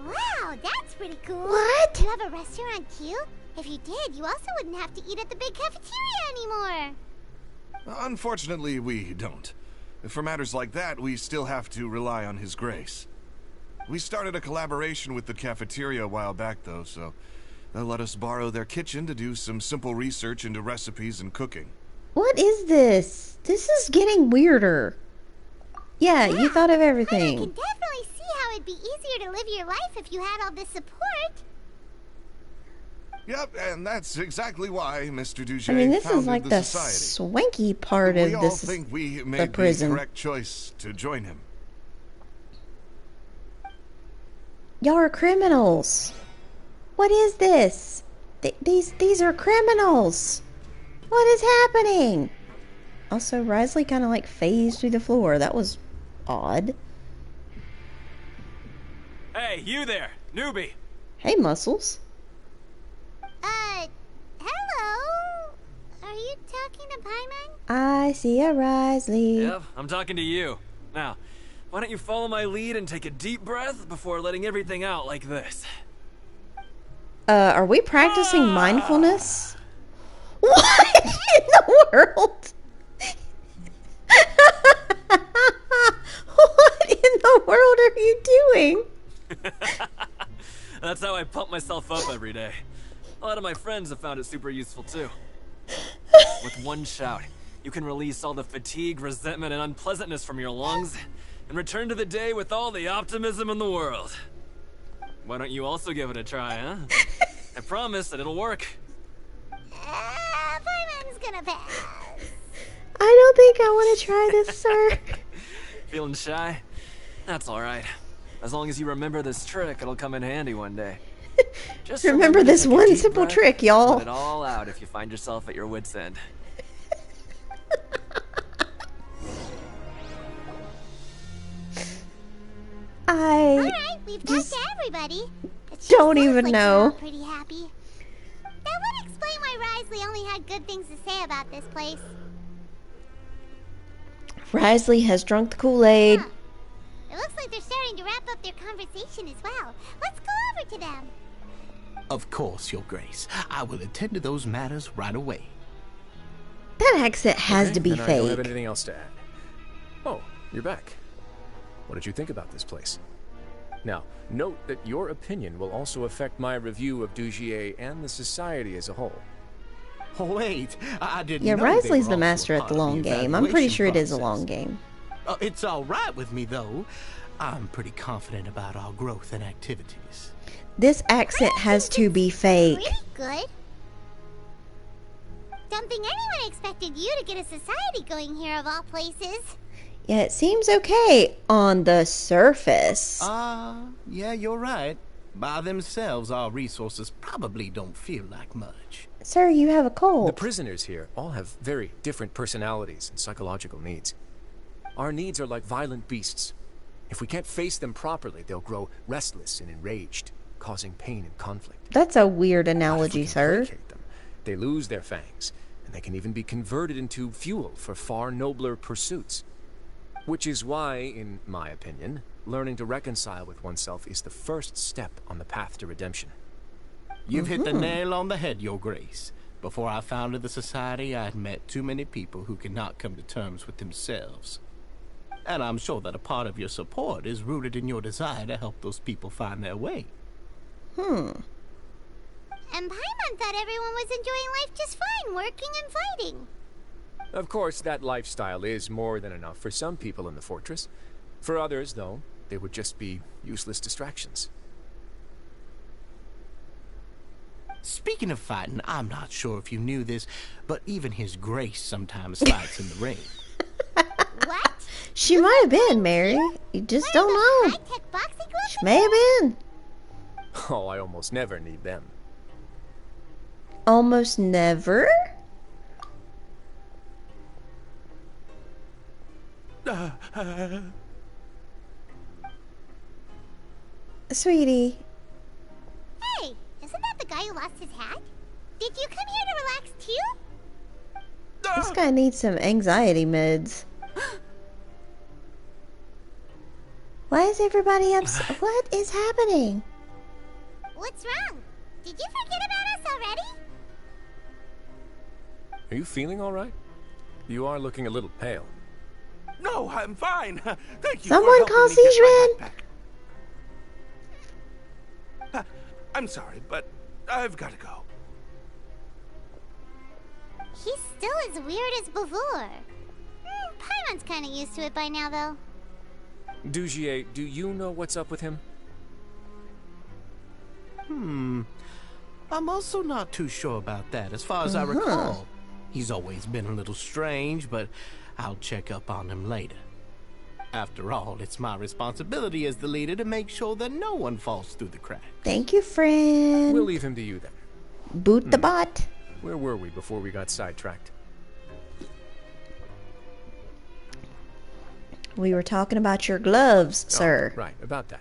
Wow, that's pretty cool. What? Do you have a restaurant too? If you did, you also wouldn't have to eat at the big cafeteria anymore. Unfortunately, we don't. For matters like that, we still have to rely on His Grace. We started a collaboration with the cafeteria a while back, though, so they'll let us borrow their kitchen to do some simple research into recipes and cooking. What is this? This is getting weirder. Yeah, you thought of everything. I can definitely see how it'd be easier to live your life if you had all this support. Yep, and that's exactly why Mr. Duché I mean, this is founded like the the society. swanky part of We all this. think we the made prison. the correct choice to join him. Y'all are criminals. What is this? These are criminals. What is happening? Also, Risley kind of like phased through the floor. That was odd. Hey, you there, newbie. Hey, Muscles. Hello? Are you talking to Paimon? I see a Risley. Yep, I'm talking to you. Now, why don't you follow my lead and take a deep breath before letting everything out like this? Are we practicing mindfulness? What in the world? What in the world are you doing? That's how I pump myself up every day. A lot of my friends have found it super useful too. With one shout, you can release all the fatigue, resentment, and unpleasantness from your lungs and return to the day with all the optimism in the world. Why don't you also give it a try, huh? I promise that it'll work. Paimon's gonna pass. I don't think I want to try this, sir. Feeling shy? That's alright. As long as you remember this trick, it'll come in handy one day. Just remember to this take a one deep simple breath, trick, y'all. Let it all out if you find yourself at your wit's end. Alright, we've talked to everybody. It don't sounds even like they're know. all pretty happy. That would explain why Risley only had good things to say about this place. Risley has drunk the Kool-Aid. Huh. It looks like they're starting to wrap up their conversation as well. Let's go over to them. Of course, Your Grace. I will attend to those matters right away. That accent has Okay, to be then I don't have fake. anything else to add. Oh, you're back. What did you think about this place? Now, note that your opinion will also affect my review of Dugier and the society as a whole. Wait, I didn't Yeah, know they Risley's were the also master a at part the of long game. I'm pretty evaluation sure it is a process. long game. It's all right with me, though. I'm pretty confident about our growth and activities. This accent has to be fake. Pretty good. Don't think anyone expected you to get a society going here of all places. Yeah, it seems okay on the surface. Yeah, you're right. By themselves, our resources probably don't feel like much. Sir, you have a cold. The prisoners here all have very different personalities and psychological needs. Our needs are like violent beasts. If we can't face them properly, they'll grow restless and enraged, causing pain and conflict. That's a weird But if we analogy, can sir. placate them, they lose their fangs, and they can even be converted into fuel for far nobler pursuits. Which is why, in my opinion, learning to reconcile with oneself is the first step on the path to redemption. You've hit the nail on the head, Your Grace. Before I founded the Society, I had met too many people who could not come to terms with themselves. And I'm sure that a part of your support is rooted in your desire to help those people find their way. And Paimon thought everyone was enjoying life just fine, working and fighting. Of course, that lifestyle is more than enough for some people in the fortress. For others, though, they would just be useless distractions. Speaking of fighting, I'm not sure if you knew this, but even His Grace sometimes fights in the ring. What? She might have been, Mary. You just don't know. High-tech boxing gloves? She may have been. Oh, I almost never need them. Almost never? Sweetie. Hey, isn't that the guy who lost his hat? Did you come here to relax too? This guy needs some anxiety meds. Why is everybody upset? What is happening? What's wrong? Did you forget about us already? Are you feeling all right? You are looking a little pale. No, I'm fine. Thank you Someone for call helping me get my Siege hat back. I'm sorry, but I've got to go. He's still as weird as before. Paimon's kind of used to it by now, though. Dugier, do you know what's up with him? I'm also not too sure about that. As far as I recall, he's always been a little strange, but I'll check up on him later. After all, it's my responsibility as the leader to make sure that no one falls through the cracks. Thank you, friend. We'll leave him to you then. Boot the bot. Where were we before we got sidetracked? We were talking about your gloves, sir. Oh, right, about that.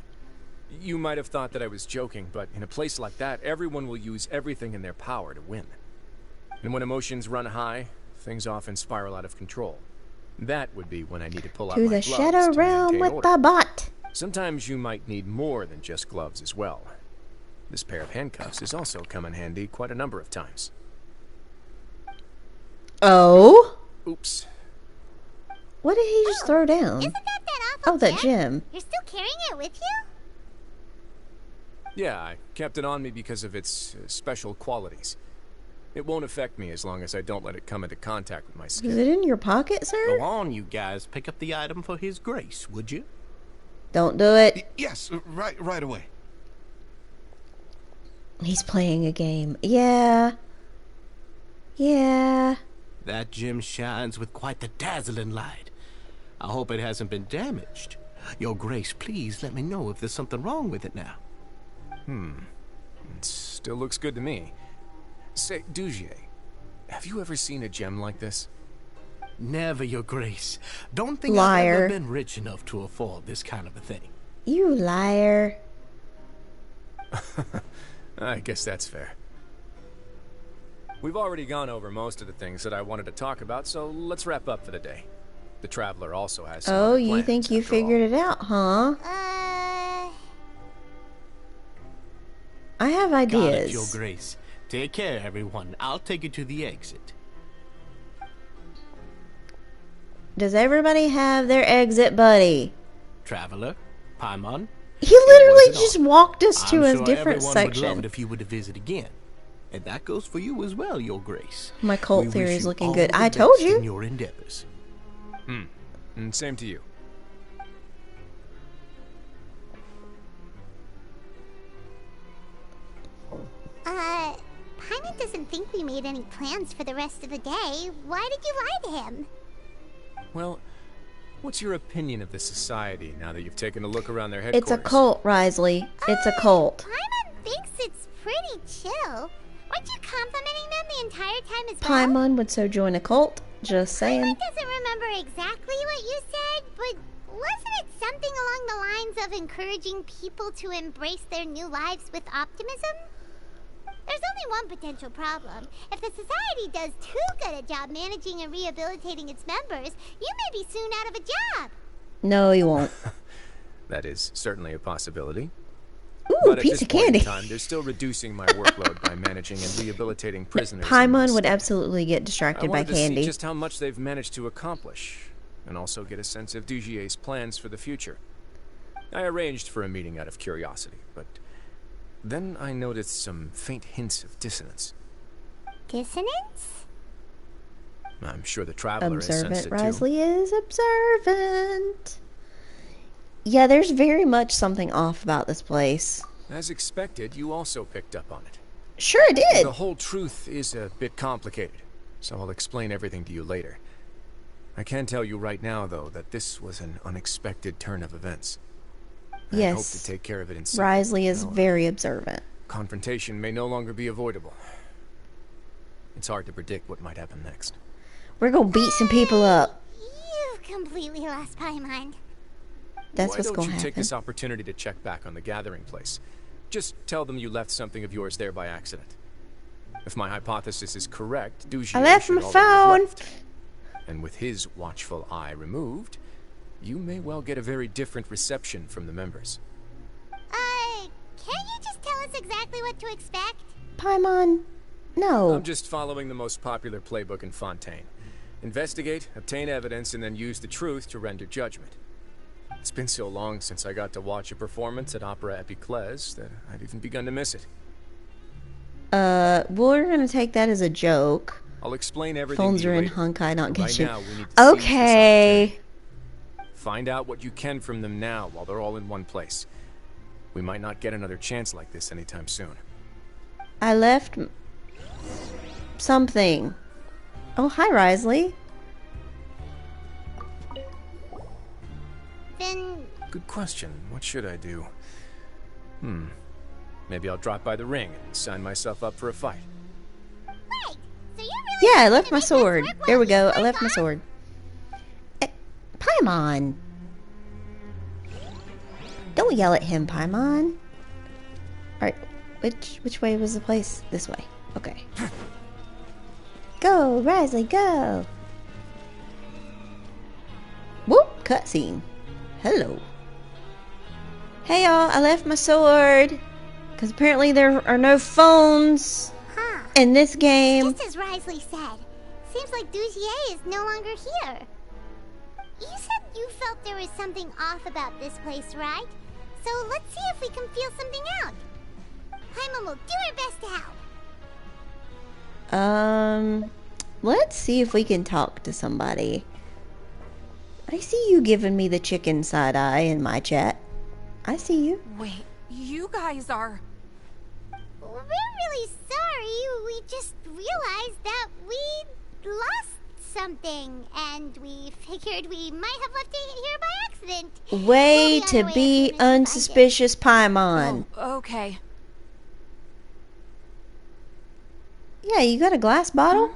You might have thought that I was joking, but in a place like that, everyone will use everything in their power to win. And when emotions run high, things often spiral out of control. That would be when I need to pull out To my the gloves shadow to realm maintain with order. the bot. Sometimes you might need more than just gloves as well. This pair of handcuffs has also come in handy quite a number of times. Oh? Oops. What did he just throw down? Isn't that awful? Oh, that gem? gem. You're still carrying it with you? Yeah, I kept it on me because of its special qualities. It won't affect me as long as I don't let it come into contact with my skin. Is it in your pocket, sir? Go on, you guys. Pick up the item for His Grace, would you? Don't do it. Yes, right away. He's playing a game. Yeah. Yeah. That gem shines with quite the dazzling light. I hope it hasn't been damaged. Your Grace, please let me know if there's something wrong with it now. It still looks good to me. Say, Dugier, have you ever seen a gem like this? Never, Your Grace. Don't think Liar. I've ever been rich enough to afford this kind of a thing. You liar. I guess that's fair. We've already gone over most of the things that I wanted to talk about, so let's wrap up for the day. The Traveler also has some Oh, other you plans, think you after all. figured it out, huh? I have Got it, ideas. Your Grace. Take care, everyone. I'll take you to the exit. Does everybody have their exit buddy? Traveler, Paimon. He literally It wasn't just all. walked us to I'm a sure different everyone would love section. it if you were to visit again. And that goes for you as well, Your Grace. My cult We theory wish is you looking all good. the I told best you. in your endeavors. And same to you. Paimon doesn't think we made any plans for the rest of the day. Why did you lie to him? Well, what's your opinion of the society now that you've taken a look around their It's headquarters? a cult, Risley. It's a cult. Paimon thinks it's pretty chill. Weren't you complimenting them the entire time as well? Paimon would so join a cult. Just saying. Paimon doesn't remember exactly what you said, but wasn't it something along the lines of encouraging people to embrace their new lives with optimism? There's only one potential problem. If the society does too good a job managing and rehabilitating its members, you may be soon out of a job. No, you won't. That is certainly a possibility. Ooh, but piece at this of candy. Point in time, they're still reducing my workload by managing and rehabilitating prisoners. Paimon would absolutely get distracted by I wanted candy. to see just how much they've managed to accomplish, and also get a sense of Dugier's plans for the future. I arranged for a meeting out of curiosity, but then I noticed some faint hints of dissonance. Dissonance? I'm sure the traveler has sensed Observant it too. Risley is observant. Yeah, there's very much something off about this place. As expected, you also picked up on it. Sure I did. The whole truth is a bit complicated, so I'll explain everything to you later. I can tell you right now, though, that this was an unexpected turn of events. I hope to take care of it in secret. Risley is very observant. Confrontation may no longer be avoidable. It's hard to predict what might happen next. We're gonna beat some people up. You've completely lost Paimon. That's what's Why gonna don't you take happen. this opportunity to check back on the gathering place? Just tell them you left something of yours there by accident. If my hypothesis is correct, Dugier I left should my already have phone. left. And with his watchful eye removed, you may well get a very different reception from the members. Can't you just tell us exactly what to expect? Paimon, no. I'm just following the most popular playbook in Fontaine. Investigate, obtain evidence, and then use the truth to render judgment. It's been so long since I got to watch a performance at Opera Epiclese that I've even begun to miss it. We're gonna take that as a joke. I'll explain everything Phones to you are in later. Honkai, not But get right you. now, we need to seize this Okay. opportunity. Find out what you can from them now while they're all in one place. We might not get another chance like this anytime soon. I left something. Oh, hi, Risley. Then Good question. What should I do? Maybe I'll drop by the ring and sign myself up for a fight. wait, so you're really Yeah, I gonna left my make us sword. work while There we we go. I play left my golf? sword. Paimon. Don't yell at him, Paimon. Alright, which way was the place? This way. Okay. Go, Risley, go! Whoop, cutscene. Hello. Hey y'all, I left my sword. Because apparently there are no phones Huh. in this game. Just as Risley said, seems like Dugier is no longer here. You said you felt there was something off about this place, right? So let's see if we can feel something out. Paimon will do her best to help. Let's see if we can talk to somebody. I see you giving me the chicken side eye in my chat. I see you. Wait, you guys are... We're really sorry. We just realized that we lost something, and we figured we might have left it here by accident. Way We'll on to our way be as soon as we find it. unsuspicious, Paimon. Oh, okay. Yeah, you got a glass bottle?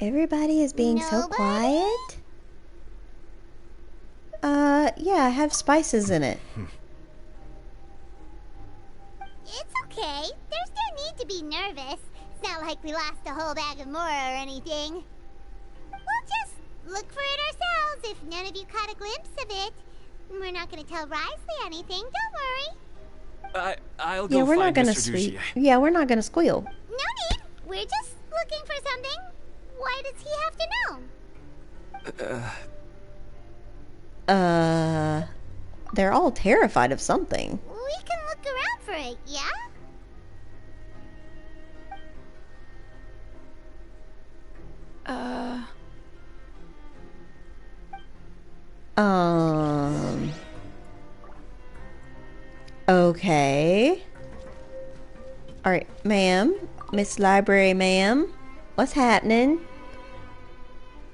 Everybody is being so Nobody? quiet. Yeah, I have spices in it. It's okay. There's no need to be nervous. It's not like we lost a whole bag of more or anything. We'll just look for it ourselves if none of you caught a glimpse of it. We're not going to tell Risley anything, don't worry. I'll go Yeah, we're not find gonna Mr. Dugier. Yeah, we're not gonna squeal. No need. We're just looking for something. Why does he have to know? They're all terrified of something. We can look around for it, yeah? Okay. Alright, ma'am. Miss Library, ma'am. What's happening?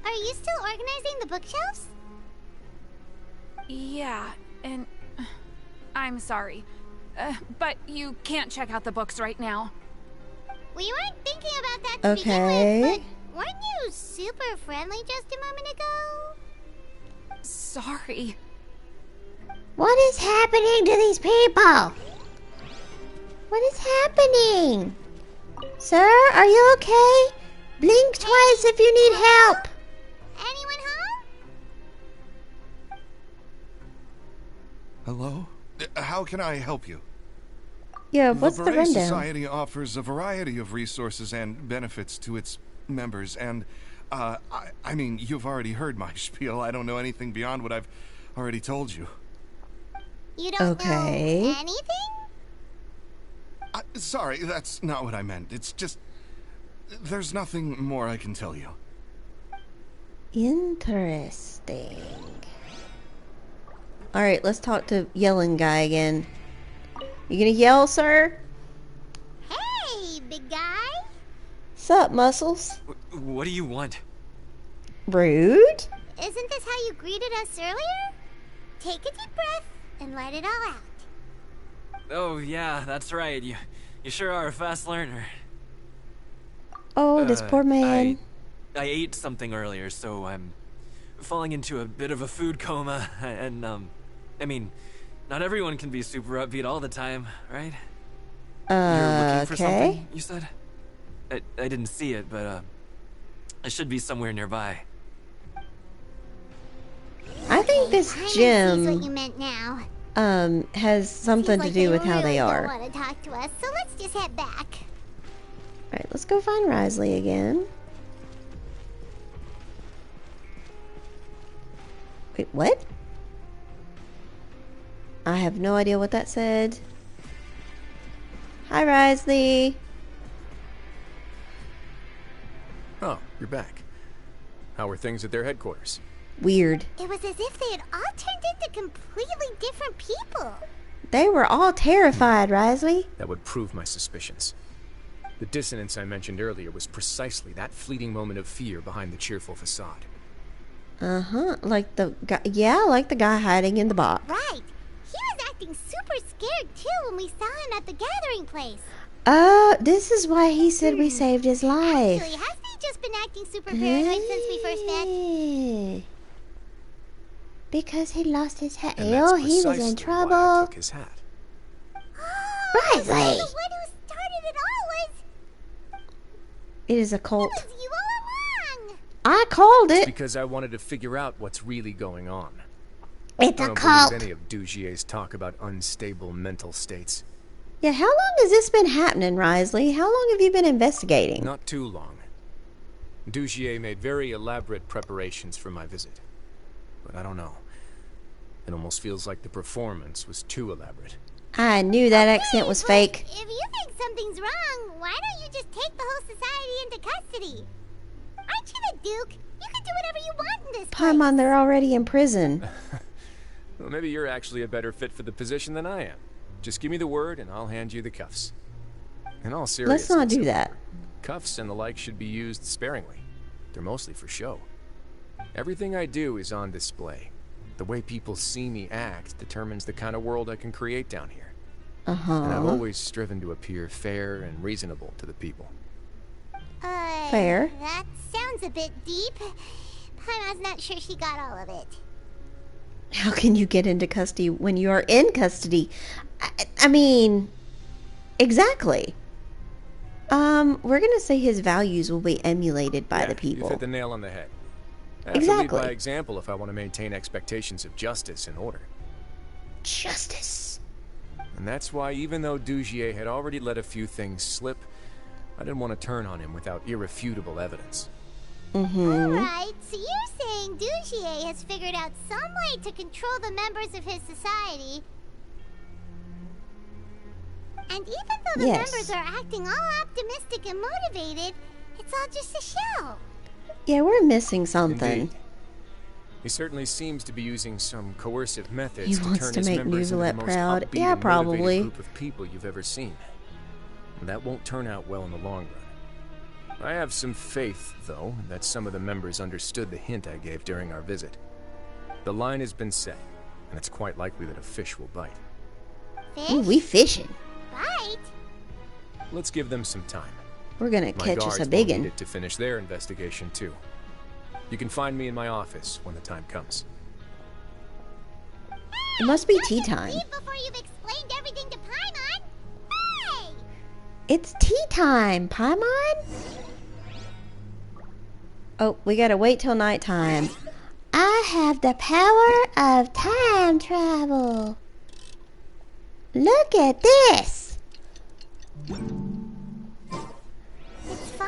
Are you still organizing the bookshelves? Yeah, and I'm sorry. But you can't check out the books right now. We weren't thinking about that to begin with, but weren't you super friendly just a moment ago? Sorry. What is happening to these people? What is happening? Sir, are you okay? Blink twice if you need help. Anyone home? Hello? How can I help you? Yeah, what's the Beret rundown? Society offers a variety of resources and benefits to its members, and, I mean, you've already heard my spiel. I don't know anything beyond what I've already told you. You don't know anything? Sorry, that's not what I meant. It's just... there's nothing more I can tell you. Interesting. Alright, let's talk to yelling guy again. You gonna yell, sir? Hey, big guy. Sup, muscles? What do you want? Rude? Isn't this how you greeted us earlier? Take a deep breath and let it all out. Oh, yeah, that's right. You sure are a fast learner. Oh, this poor man. I ate something earlier, so I'm falling into a bit of a food coma, and, I mean, not everyone can be super upbeat all the time, right? You're looking for something, you said? I didn't see it, but, it should be somewhere nearby. I think this Sees what you gym meant now. has something to do with how they are. Don't want to talk to us, so let's just head back. Alright, let's go find Risley again. Wait, what? I have no idea what that said. Hi, Risley. Oh, you're back. How were things at their headquarters? Weird. It was as if they had all turned into completely different people. They were all terrified, Risley. That would prove my suspicions. The dissonance I mentioned earlier was precisely that fleeting moment of fear behind the cheerful facade. Uh-huh. Like the guy, yeah, like the guy hiding in the box. Right. He was acting super scared too when we saw him at the gathering place. This is why he said we saved his life. Actually, hasn't he just been acting super paranoid since we first met? Because he lost his hat. And that's Oh, he was precisely in why I trouble. took his hat. Risley! The one who started it all was... It is a cult. It was you all along! I called It's it. because I wanted to figure out what's really going on. It's I a don't cult. believe any of Dugier's talk about unstable mental states. Yeah, how long has this been happening, Risley? How long have you been investigating? Not too long. Dugier made very elaborate preparations for my visit. But I don't know. It almost feels like the performance was too elaborate. I knew that accent was fake. If you think something's wrong, why don't you just take the whole society into custody? Aren't you the Duke? You can do whatever you want in this place. Paimon, they're already in prison. Well, maybe you're actually a better fit for the position than I am. Just give me the word and I'll hand you the cuffs. In all seriousness, Let's not do that. Cuffs and the like should be used sparingly. They're mostly for show. Everything I do is on display. The way people see me act determines the kind of world I can create down here. And I've always striven to appear fair and reasonable to the people. Fair. That sounds a bit deep. Paimon's not sure she got all of it. How can you get into custody when you are in custody? I mean, exactly. We're gonna say his values will be emulated by the people. You hit the nail on the head. I have to Exactly. lead by example if I want to maintain expectations of justice and order. Justice. And that's why, even though Dugier had already let a few things slip, I didn't want to turn on him without irrefutable evidence. Alright, so you're saying Dugier has figured out some way to control the members of his society. And even though the members are acting all optimistic and motivated, it's all just a show. Yeah, we're missing something. Indeed. He certainly seems to be using some coercive methods He to wants turn to his make members into the Nuvillette most proud. upbeat Yeah, and motivated probably. group of people you've ever seen. And that won't turn out well in the long run. I have some faith, though, that some of the members understood the hint I gave during our visit. The line has been set. and it's quite likely that a fish will bite. Fish? Ooh, we fishing. Bite? Let's give them some time. We're gonna My catch guards us a will big need one. it to finish their investigation too. You can find me in my office when the time comes. It must be tea time. Leave before you've explained everything to Paimon. Hey! It's tea time, Paimon. Oh, we gotta wait till nighttime. I have the power of time travel. Look at this.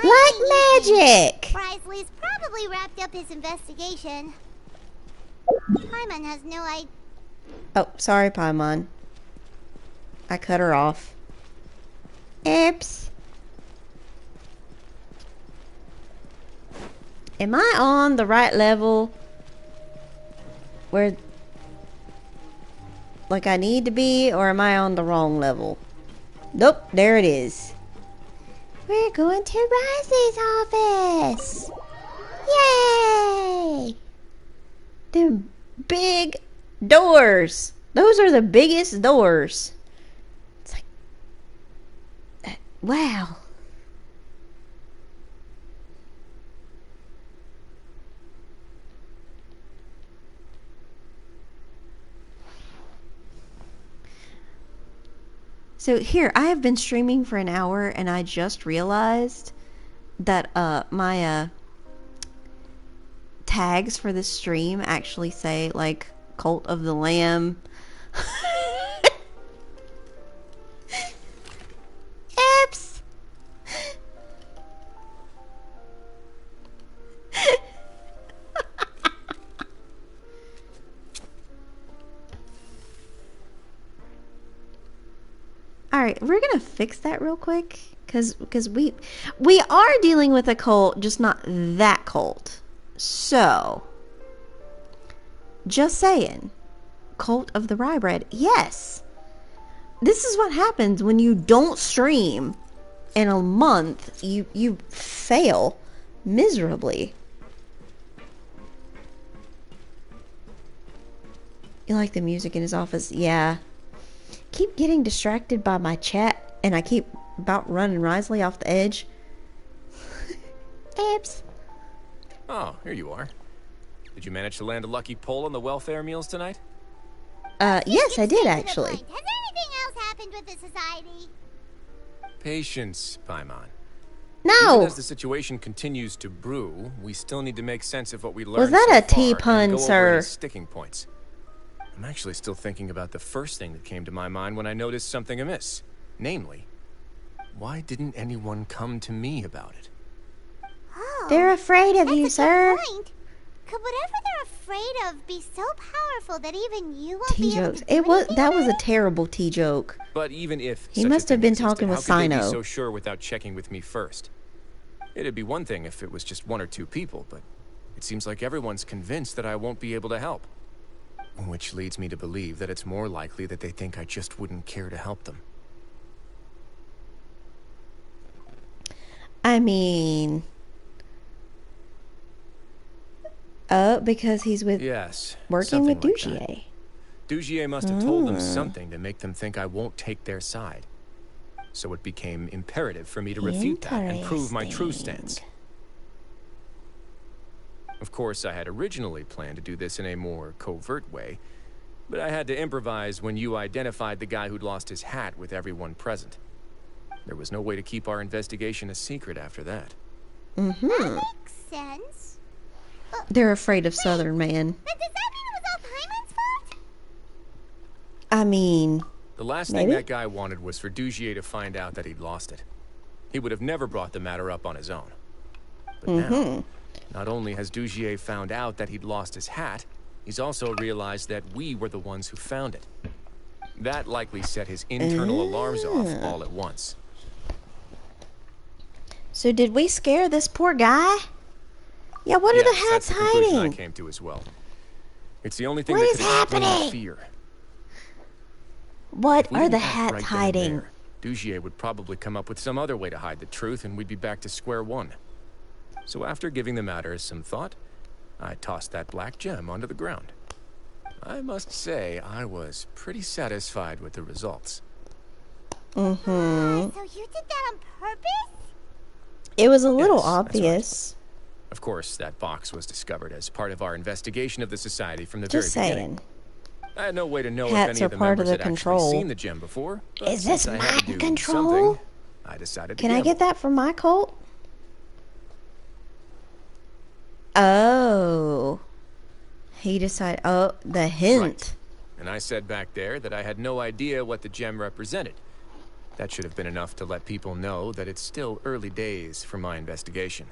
Like magic. Brisley's probably wrapped up his investigation. Paimon has no idea. Oh, sorry, Paimon. I cut her off. Oops. Am I on the right level? Where, like, I need to be, or am I on the wrong level? Nope, there it is. We're going to Risey's office. Yay! The big doors. Those are the biggest doors. It's like, wow. So here, I have been streaming for an hour, and I just realized that my tags for this stream actually say, like, Cult of the Lamb. Oops. Alright, we're gonna fix that real quick, because we are dealing with a cult, just not that cult. So, just saying, Cult of the Wrio-bread, yes. This is what happens when you don't stream in a month. You fail miserably. You like the music in his office? Yeah. Keep getting distracted by my chat, and I keep about running Risley off the edge. Oops. Oh, here you are. Did you manage to land a lucky pull on the welfare meals tonight? Yes, I did actually. Has anything else happened with the society? Patience, Paimon. No. Even as the situation continues to brew, we still need to make sense of what we learned. Was that so a T far pun, and go over sir? any sticking points. I'm actually still thinking about the first thing that came to my mind when I noticed something amiss. Namely, why didn't anyone come to me about it? Oh, They're afraid of you, that's a sir. good point. Could whatever they're afraid of be so powerful that even you won't T be able jokes. to do It was anything that about was a it? terrible T joke. But even if He such a must have thing been existed, talking with how could they be Sino. so sure without checking with me first? It'd be one thing if it was just one or two people, but it seems like everyone's convinced that I won't be able to help. Which leads me to believe that it's more likely that they think I just wouldn't care to help them. I mean, because he's with working with Dugier. Dugier must have told them something to make them think I won't take their side. So it became imperative for me to refute that and prove my true stance. Of course, I had originally planned to do this in a more covert way, but I had to improvise when you identified the guy who'd lost his hat with everyone present. There was no way to keep our investigation a secret after that. Mm-hmm. That makes sense. They're afraid of Southern Man. Then does that mean it was all Paimon's fault? I mean, the last thing that guy wanted was for Dugier to find out that he'd lost it. He would have never brought the matter up on his own. But now, not only has Dugier found out that he'd lost his hat, he's also realized that we were the ones who found it. That likely set his internal alarms off all at once. So did we scare this poor guy? Yeah, what are the hats that's the conclusion hiding? I came to as well. It's the only thing What that is could explain the happening? fear. What If we are the didn't act hats right then and hiding? there, Dugier would probably come up with some other way to hide the truth, and we'd be back to square one. So after giving the matter some thought, I tossed that black gem onto the ground. I must say, I was pretty satisfied with the results. So you did that on purpose? It was a little Yes, obvious. right. Of course, that box was discovered as part of our investigation of the Society from the Just very saying. beginning. I had no way to know if Hats any are of the part of members the had control. actually seen the gem before. But Is this since I had to mind do control? something, I decided to Can I gamble. get that from my cult? Oh. He decided. Oh, the hint. Right. And I said back there that I had no idea what the gem represented. That should have been enough to let people know that it's still early days for my investigation.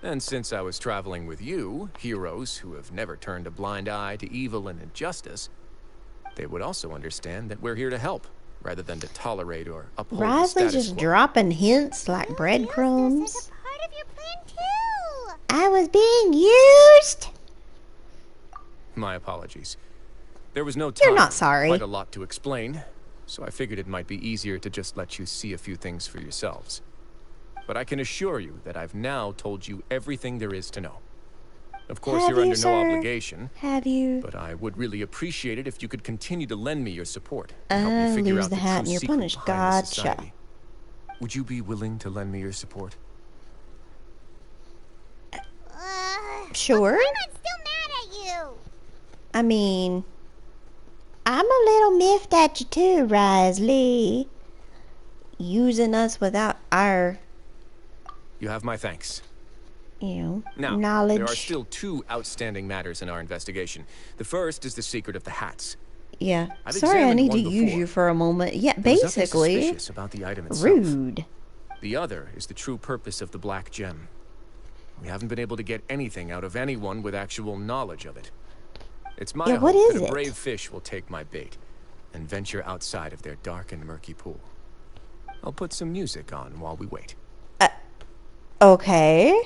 And since I was traveling with you, heroes who have never turned a blind eye to evil and injustice, they would also understand that we're here to help, rather than to tolerate or uphold the Risley status just quo. dropping hints like breadcrumbs. This is a part of your plan too. I was being used. My apologies. There was no time. You're not sorry. Quite a lot to explain, so I figured it might be easier to just let you see a few things for yourselves. But I can assure you that I've now told you everything there is to know. Of course, Have you're you, under sir? no obligation, Have you? but I would really appreciate it if you could continue to lend me your support and help me figure Lose out the the hat true and you're secret punished. behind the Gotcha. society. Would you be willing to lend me your support? Sure. I'm still mad at you. I mean, I'm a little miffed at you too, Risley. Using us without our, You have my thanks. you Now, know, knowledge. there are still two outstanding matters in our investigation. The first is the secret of the hats. Yeah. I've Sorry, I examined need to one use before. you for a moment. Yeah, There was nothing basically. suspicious about the item itself. Rude. The other is the true purpose of the black gem. We haven't been able to get anything out of anyone with actual knowledge of it. It's my Yeah, what hope is that a it? brave fish will take my bait and venture outside of their dark and murky pool. I'll put some music on while we wait. Okay.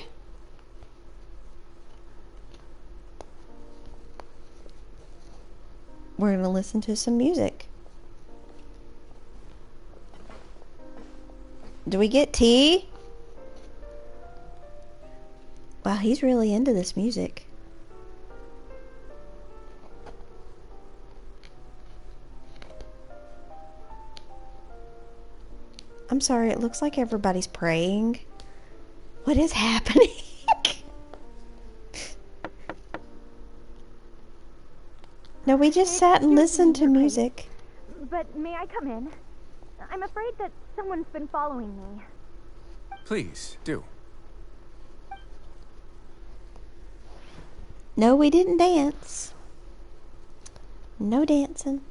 We're gonna listen to some music. Do we get tea? Wow, he's really into this music. I'm sorry, it looks like everybody's praying. What is happening? No, we just sat and listened to music. But may I come in? I'm afraid that someone's been following me. Please, do. No, we didn't dance. No dancing.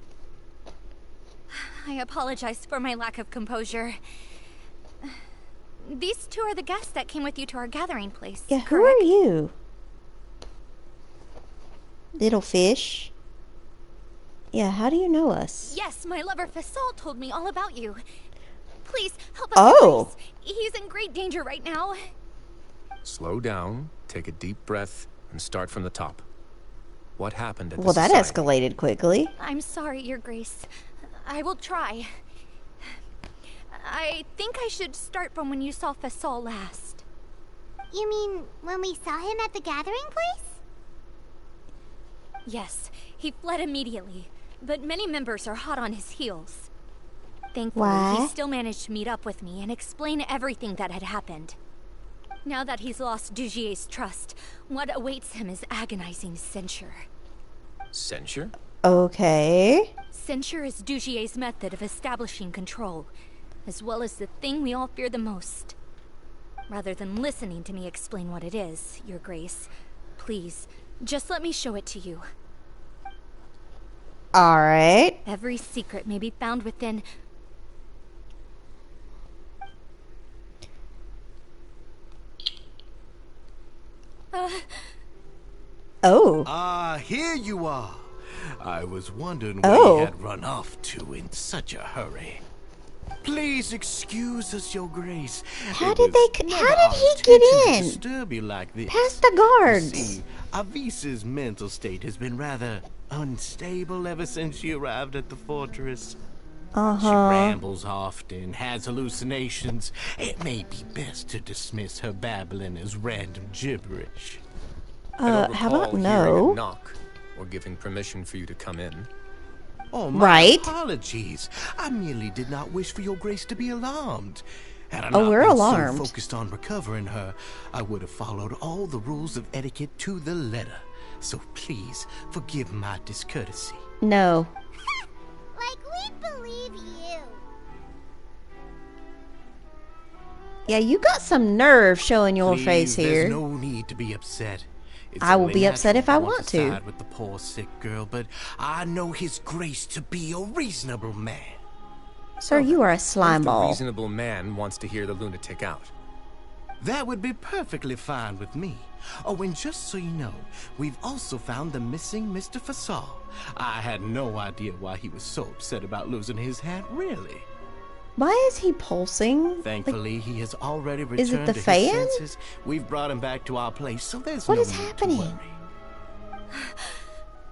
I apologize for my lack of composure. These two are the guests that came with you to our gathering place. Yeah, who correct? are you? Little fish. Yeah, how do you know us? Yes, my lover Fasol told me all about you. Please, help us. Oh. Please. He's in great danger right now. Slow down, take a deep breath, and start from the top. What happened at the Well, that society? escalated quickly. I'm sorry, Your Grace. I will try. I think I should start from when you saw Fasol last. You mean when we saw him at the gathering place? Yes, he fled immediately, but many members are hot on his heels. Thankfully, Why? he still managed to meet up with me and explain everything that had happened. Now that he's lost Dugier's trust, what awaits him is agonizing censure. Censure? Okay. Censure is Dugier's method of establishing control, as well as the thing we all fear the most. Rather than listening to me explain what it is, Your Grace, please, just let me show it to you. Alright. Every secret may be found within... Oh. Ah, here you are. I was wondering where Oh. you had run off to in such a hurry. Please excuse us, Your Grace. How It did was they? never How our did he get intention to in? disturb you like this. Past the You guards. see, Avisa's mental state has been rather unstable ever since she arrived at the fortress. She rambles often, has hallucinations. It may be best to dismiss her babbling as random gibberish. I don't how recall about hearing no? a knock or giving permission for you to come in. Oh, my Right. apologies. I merely did not wish for your grace to be alarmed. Had I Oh, not we're been alarmed. so focused on recovering her, I would have followed all the rules of etiquette to the letter. So please, forgive my discourtesy. No. Like we believe you. Yeah, you got some nerve showing your Please, face here. There's no need to be upset. It's I will only be upset natural if I want to. side with the poor sick girl, but I know his grace to be a reasonable man. Sir, you are a What slime if the ball. reasonable man wants to hear the lunatic out? That would be perfectly fine with me. Oh, and just so you know, we've also found the missing Mr. Fasal. I had no idea why he was so upset about losing his hat, really. Why is he pulsing? Thankfully, he has already returned Is it the to fan? his senses. We've brought him back to our place, so there's What no is need happening? to worry.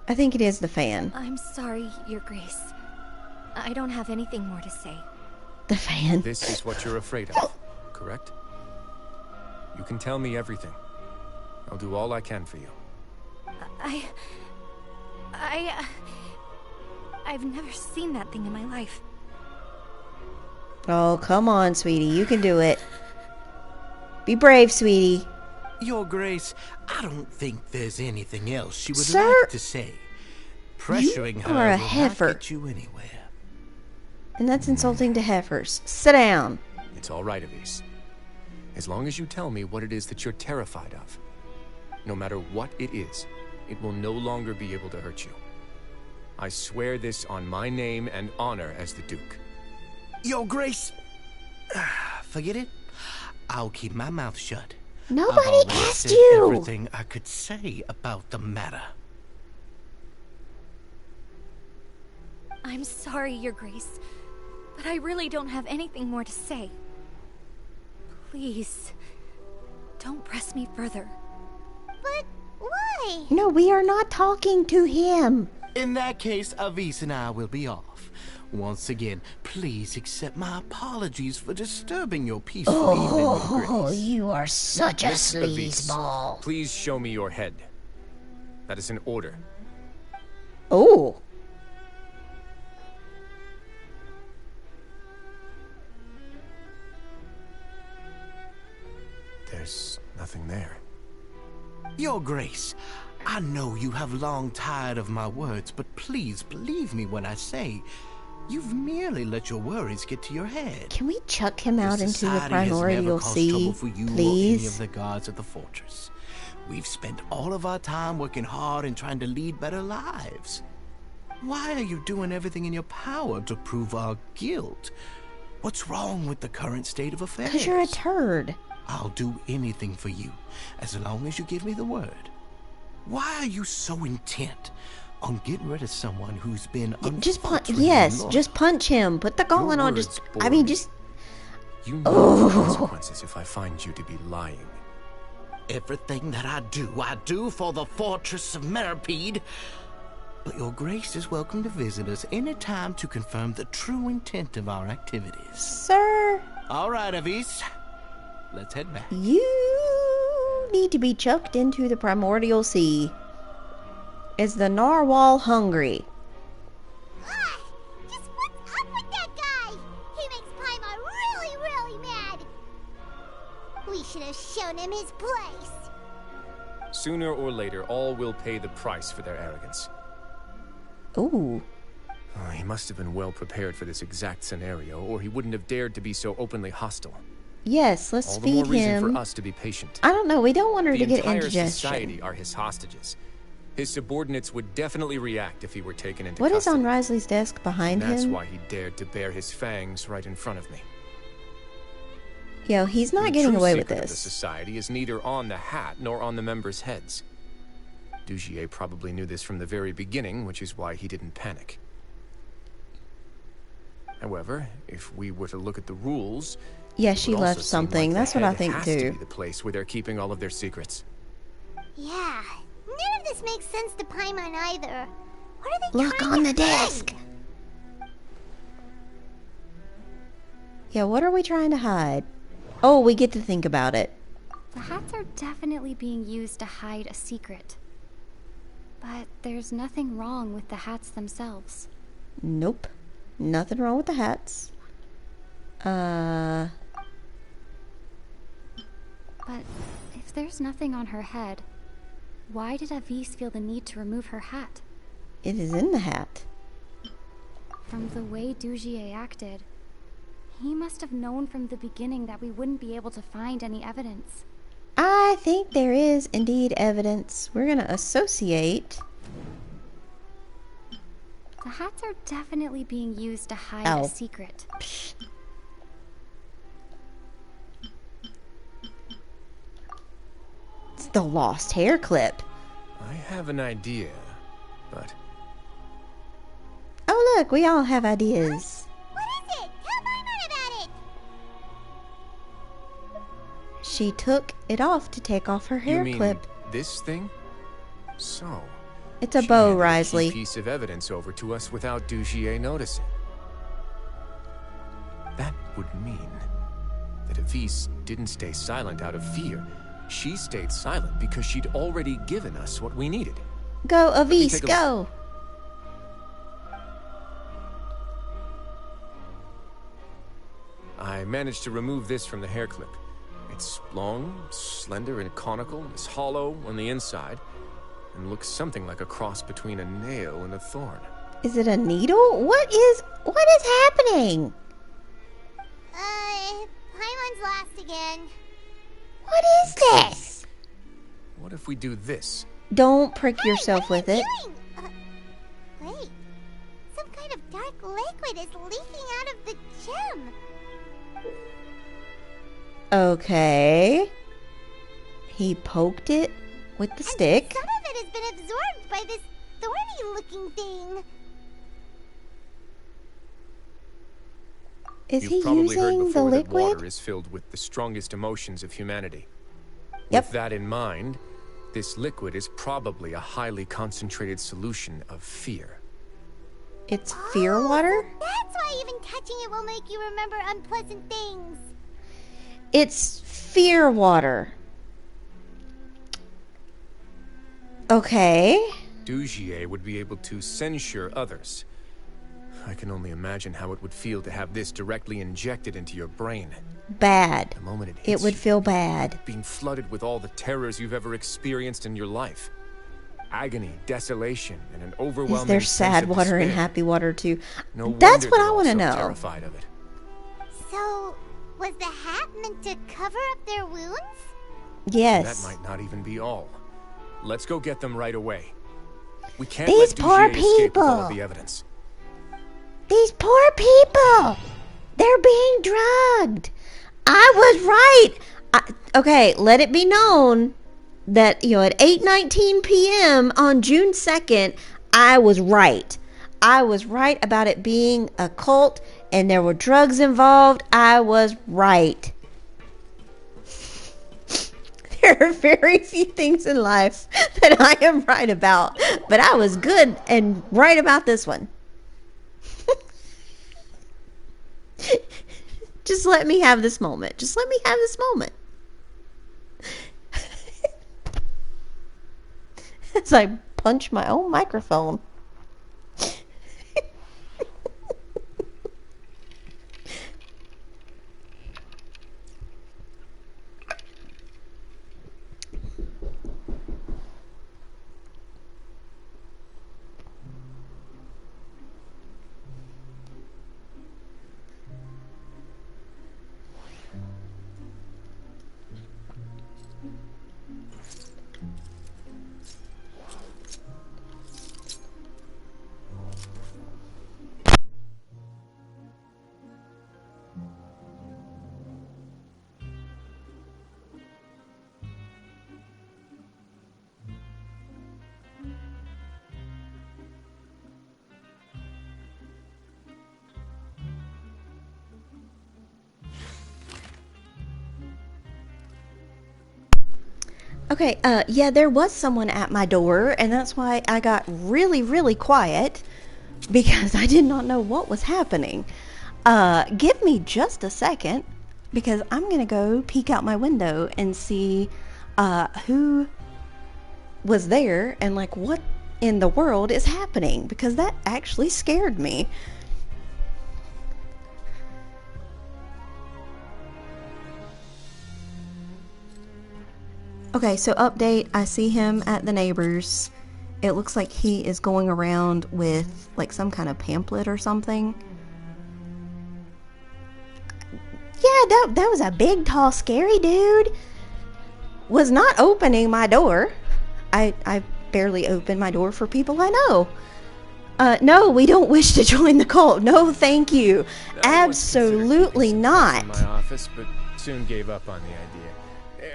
I think it is the fan. I'm sorry, Your Grace. I don't have anything more to say. The fan. This is what you're afraid of, correct? You can tell me everything. I'll do all I can for you. I've never seen that thing in my life. Oh, come on, sweetie. You can do it. Be brave, sweetie. Your Grace, I don't think there's anything else she would Sir, like to say. Pressuring you her are a will heifer. not get you anywhere. And that's insulting to heifers. Sit down. It's all right, Elise. As long as you tell me what it is that you're terrified of. No matter what it is, it will no longer be able to hurt you. I swear this on my name and honor as the Duke. Your Grace, forget it. I'll keep my mouth shut. Nobody I've already asked said you. everything I could say about the matter. I'm sorry, Your Grace, but I really don't have anything more to say. Please, don't press me further. But why? No, we are not talking to him. In that case, Avis and I will be off. Once again, please accept my apologies for disturbing your peaceful evening, Your Grace. You are such a Miss Elise, sleazeball. please show me your head. That is an order. Oh. There's nothing there. Your Grace, I know you have long tired of my words, but please believe me when I say you've merely let your worries get to your head. Can we chuck him out into the Society has never primordial caused sea, trouble for you or any of please? the guards at the fortress. We've spent all of our time working hard and trying to lead better lives. Why are you doing everything in your power to prove our guilt? What's wrong with the current state of affairs? Because you're a turd. I'll do anything for you, as long as you give me the word. Why are you so intent on getting rid of someone who's been Just punch. unfalteringly Yes, loyal? just punch him. Put the gauntlet on. words Just. bore I mean, me. just. You know the consequences if I find you to be lying. Everything that I do for the fortress of Meripede. But your Grace is welcome to visit us any time to confirm the true intent of our activities. Sir, All right, Avis. Let's head back. you need to be chucked into the primordial sea. Is the narwhal hungry? Just what's up with that guy? He makes Paimon really, really mad. We should have shown him his place. Sooner or later, all will pay the price for their arrogance. Ooh. Oh, he must have been well prepared for this exact scenario, or he wouldn't have dared to be so openly hostile. Yes, let's All the feed more reason him. for us to be patient. I don't know. We don't want her The to get entire indigestion. society are his hostages. His subordinates would definitely react if he were taken into What is custody. on Risley's desk behind That's him? why he dared to bare his fangs right in front of me. Yo, he's not The getting true away with secret of the this. society is neither on the hat nor on the members' heads. Dugier probably knew this from the very beginning, which is why he didn't panic. However, if we were to look at the rules, Yeah, it she would also left seem something. like the That's what I head think has too. to be the place where they're keeping all of their secrets. Yeah, none of this makes sense to Paimon either. What are they Look trying on to the desk. Yeah, what are we trying to hide? Oh, we get to think about it. The hats are definitely being used to hide a secret. But there's nothing wrong with the hats themselves. Nope. Nothing wrong with the hats. But if there's nothing on her head, why did Avis feel the need to remove her hat? It is in the hat. From the way Dugier acted, he must have known from the beginning that we wouldn't be able to find any evidence. I think there is indeed evidence. We're gonna associate. The hats are definitely being used to hide a secret. Psh. It's the lost hair clip. I have an idea, but... Oh look, we all have ideas. What is it? Tell Paimon about it! She took it off to take off her hair You mean clip. this thing? So... It's a she bow, handed a Risley. key piece of evidence over to us without Dugier noticing. That would mean that Avis didn't stay silent out of fear. She stayed silent because she'd already given us what we needed. Go, Avis, go! I managed to remove this from the hair clip. It's long, slender, and conical. It's hollow on the inside, and looks something like a cross between a nail and a thorn. Is it a needle? What is happening? Paimon's lost again. What is this? What if we do this? Don't prick yourself with it. Wait. Some kind of dark liquid is leaking out of the gem. Okay. He poked it with the stick. Some of it has been absorbed by this thorny-looking thing. Is You've he probably using heard the before that liquid? water is filled with the strongest emotions of humanity. Yep. With that in mind, this liquid is probably a highly concentrated solution of fear. It's fear water? That's why even touching it will make you remember unpleasant things. It's fear water. Okay. Dugier would be able to censure others. I can only imagine how it would feel to have this directly injected into your brain. Bad. The moment it It hits would you, feel bad. being flooded with all the terrors you've ever experienced in your life. Agony, desolation, and an overwhelming Is there sense sad of water and despair. happy water too? No That's wonder what they're I all want to so know. terrified of it. So, was the hat meant to cover up their wounds? Yes. That might not even be all. Let's go get them right away. We can't These let poor Dugier escape with all people. of the evidence. These poor people. They're being drugged. I was right. Okay, let it be known that, at 8:19 p.m. on June 2nd, I was right. I was right about it being a cult and there were drugs involved. I was right. There are very few things in life that I am right about, but I was good and right about this one. Just let me have this moment. Just let me have this moment. As I punch my own microphone. Okay, yeah, there was someone at my door, and that's why I got really, really quiet, because I did not know what was happening. Give me just a second, because I'm gonna go peek out my window and see who was there, and like what in the world is happening? Because that actually scared me. Okay, so update, I see him at the neighbor's. It looks like he is going around with like some kind of pamphlet or something. Yeah, that was a big, tall, scary dude. Was not opening my door. I barely open my door for people I know. No, we don't wish to join the cult. No, thank you. Absolutely not. In my office, but soon gave up on the idea.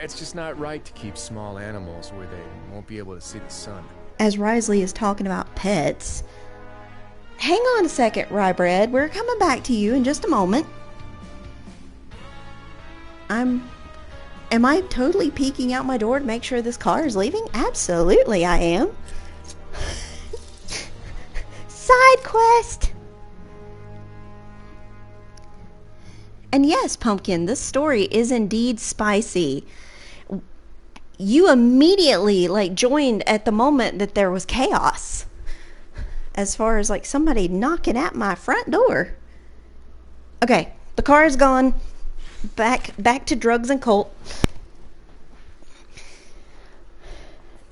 It's just not right to keep small animals where they won't be able to see the sun. As Risley is talking about pets. Hang on a second, Wrio-bread. We're coming back to you in just a moment. Am I totally peeking out my door to make sure this car is leaving? Absolutely I am. Side quest! And yes, Pumpkin, this story is indeed spicy. You immediately, like, joined at the moment that there was chaos. As far as, like, somebody knocking at my front door. Okay, the car is gone. Back to drugs and cult.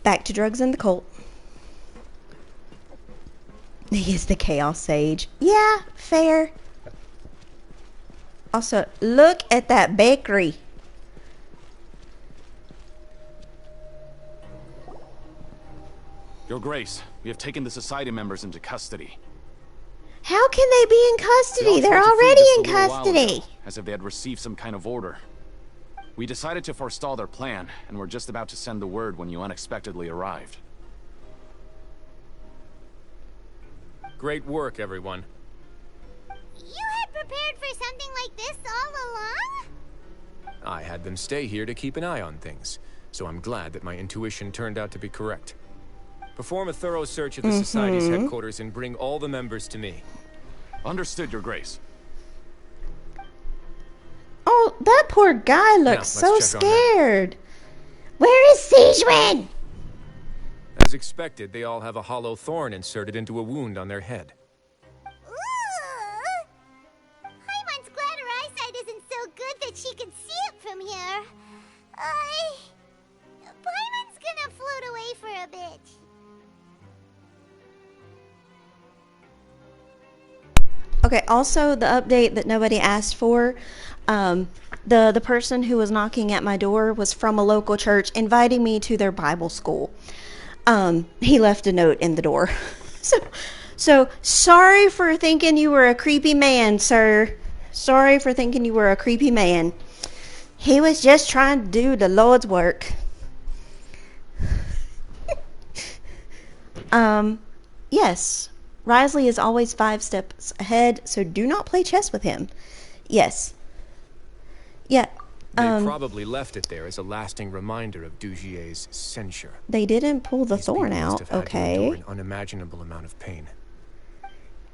Back to drugs and the cult. He is the Chaos Sage. Yeah, fair. Also, look at that bakery. Your Grace, we have taken the Society members into custody. How can they be in custody? They're already in custody. As if they had received some kind of order. We decided to forestall their plan, and were just about to send the word when you unexpectedly arrived. Great work, everyone. You had prepared for something like this all along? I had them stay here to keep an eye on things, so I'm glad that my intuition turned out to be correct. Perform a thorough search of the Society's headquarters and bring all the members to me. Understood, Your Grace. Oh, that poor guy looks so scared. Where is Sejwen? As expected, they all have a hollow thorn inserted into a wound on their head. Ooh. Paimon's glad her eyesight isn't so good that she can see it from here. Paimon's gonna float away for a bit. Okay, also the update that nobody asked for, the person who was knocking at my door was from a local church inviting me to their Bible school. He left a note in the door. So sorry for thinking you were a creepy man, sir. Sorry for thinking you were a creepy man. He was just trying to do the Lord's work. Yes. Risley is always 5 steps ahead, so do not play chess with him. Yes. Yeah. They probably left it there as a lasting reminder of Dugier's censure. They didn't pull the thorn out, okay. An unimaginable amount of pain.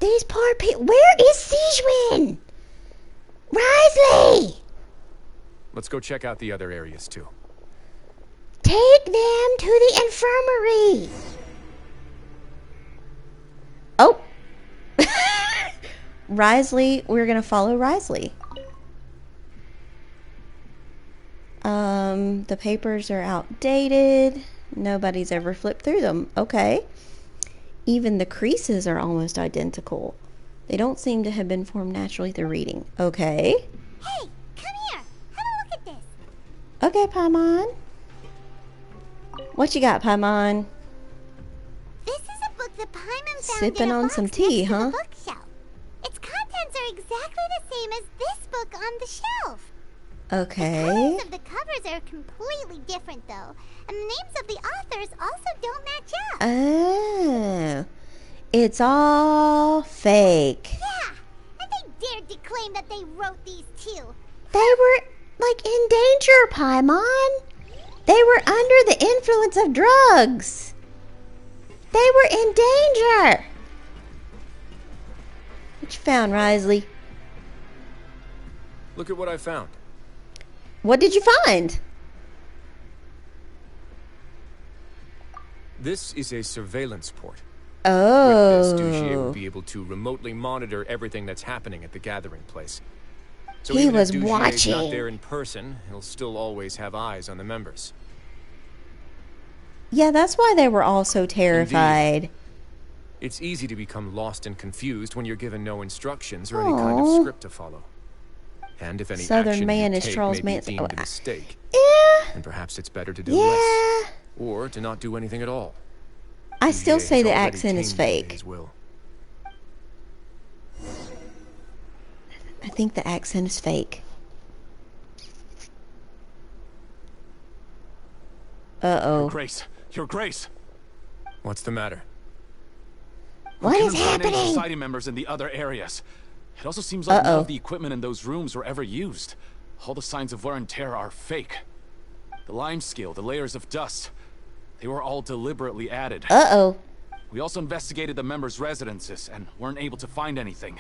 These poor people. Where is Sejwen? Risley! Let's go check out the other areas too. Take them to the infirmary. Oh. Risley, we're gonna follow Risley. The papers are outdated. Nobody's ever flipped through them. Okay. Even the creases are almost identical. They don't seem to have been formed naturally through reading. Okay. Hey, come here. Have a look at this. Okay, Paimon. What you got, Paimon? This is a book that Paimon found Sipping in a on box some tea, next to huh? the bookshelf. Its contents are exactly the same as this book on the shelf. Okay. The colors of the covers are completely different, though, and the names of the authors also don't match up. Oh. It's all fake. Yeah, and they dared to claim that they wrote these too. They were, like, in danger, Paimon. They were under the influence of drugs. They were in danger. What you found, Risley? Look at what I found. What did you find? This is a surveillance port. Oh. With this, Dugier will be able to remotely monitor everything that's happening at the gathering place. So he even was if Dugier's watching. not there in person, he'll still always have eyes on the members. Yeah, that's why they were all so terrified. Indeed. It's easy to become lost and confused when you're given no instructions or any kind of script to follow. And if any Southern action man you is take Charles may be Manson. deemed a mistake, then perhaps it's better to do less, or to not do anything at all. I still Dugier say has the already accent is tamed you to fake. his will. I think the accent is fake. Uh-oh. Your Grace. What's the matter? What is Couldn't find any happening? society members in the other areas. It also seems like none of the equipment in those rooms were ever used. All the signs of wear and tear are fake. The lime scale, the layers of dust, they were all deliberately added. Uh-oh. We also investigated the members' residences and weren't able to find anything.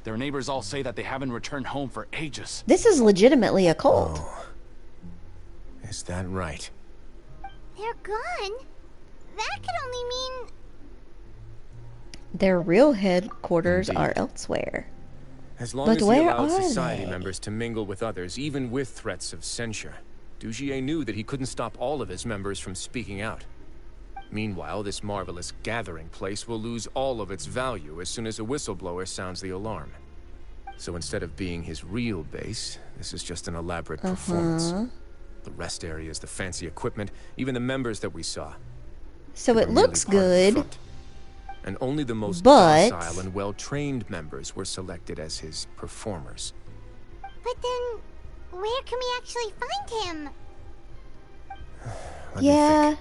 Their neighbors all say that they haven't returned home for ages. This is legitimately a cult. Oh. Is that right? They're gone? That could only mean... Their real headquarters are elsewhere. As long But as he where allowed are society they? members to mingle with others, even with threats of censure, Dugier knew that he couldn't stop all of his members from speaking out. Meanwhile, this marvelous gathering place will lose all of its value as soon as a whistleblower sounds the alarm. So instead of being his real base, this is just an elaborate performance. The rest areas, the fancy equipment, even the members that we saw. So it looks good. And only the most But- docile and well-trained members were selected as his performers. But then, where can we actually find him? Let me Yeah. think.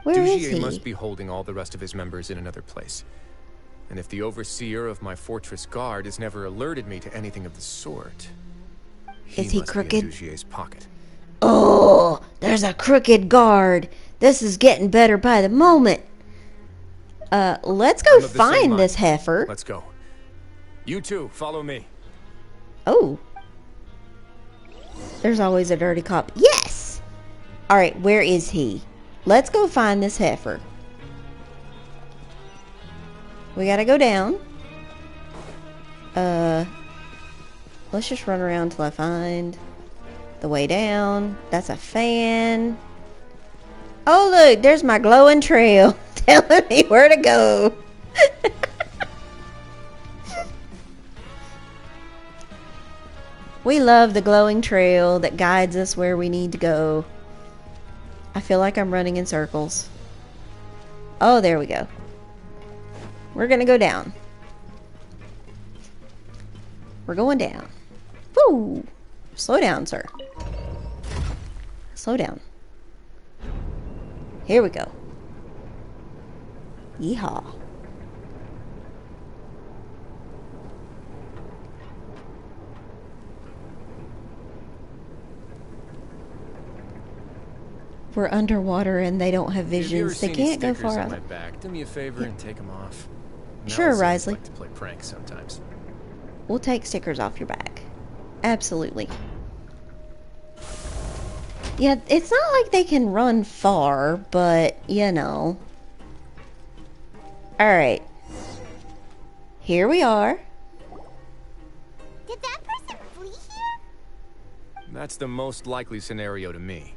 Where is Dugier he? must be holding all the rest of his members in another place. And if the overseer of my fortress guard has never alerted me to anything of the sort, Is he must crooked? be in Dugier's pocket. Oh, there's a crooked guard. This is getting better by the moment. Let's go I'm of the same find mind. this heifer. Let's go. You two, follow me. Oh. There's always a dirty cop. Yes! Alright, where is he? Let's go find this heifer. We gotta go down. Let's just run around till I find the way down. That's a fan. Oh, look, there's my glowing trail telling me where to go. We love the glowing trail that guides us where we need to go. I feel like I'm running in circles. Oh, there we go. We're gonna go down. We're going down. Woo! Slow down, sir. Slow down. Here we go. Yeehaw. We're underwater and they don't have If you ever visions. They see any can't go stickers far on my out. back, do me a favor and take them off. Sure, Nowadays, I Risley. like to play pranks sometimes. We'll take stickers off your back. Absolutely. Yeah, it's not like they can run far, but, you know. Alright. Here we are. Did that person flee here? That's the most likely scenario to me.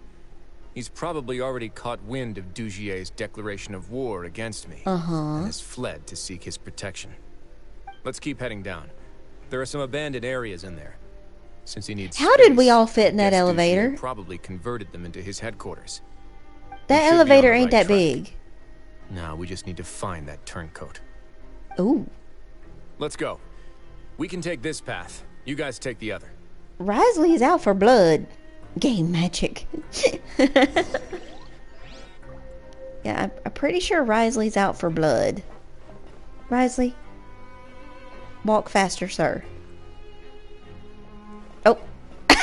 He's probably already caught wind of Dugier's declaration of war against me, and has fled to seek his protection. Let's keep heading down. There are some abandoned areas in there. Since he needs How did space, we all fit in that guess Dugier elevator? probably converted them into his headquarters. That We should be elevator on the ain't right that track. big. Now we just need to find that turncoat. Ooh. Let's go. We can take this path. You guys take the other. Risley's out for blood. Game magic. Yeah, I'm pretty sure Risley's out for blood. Risley, walk faster, sir. Oh. I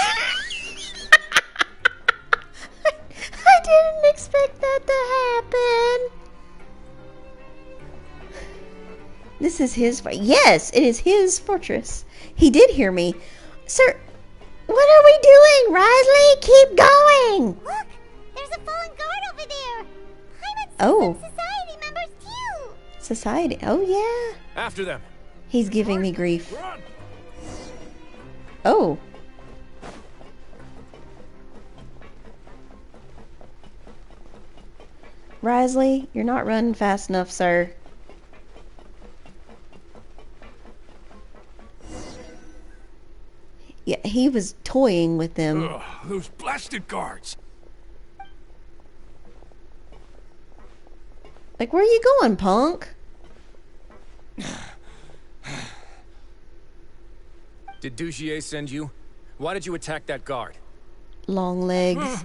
didn't expect that to happen. This is his... Yes, it is his fortress. He did hear me. Sir, what are we doing, Risley? Keep going. Look! There's a fallen guard over there! Paimon Oh. Society members too. Society. Oh, yeah. After them. He's giving me grief. Oh. Risley, you're not running fast enough, sir. Yeah, he was toying with them. Ugh, those blasted guards. Like, where are you going, punk? Did Dugier send you? Why did you attack that guard? Long legs.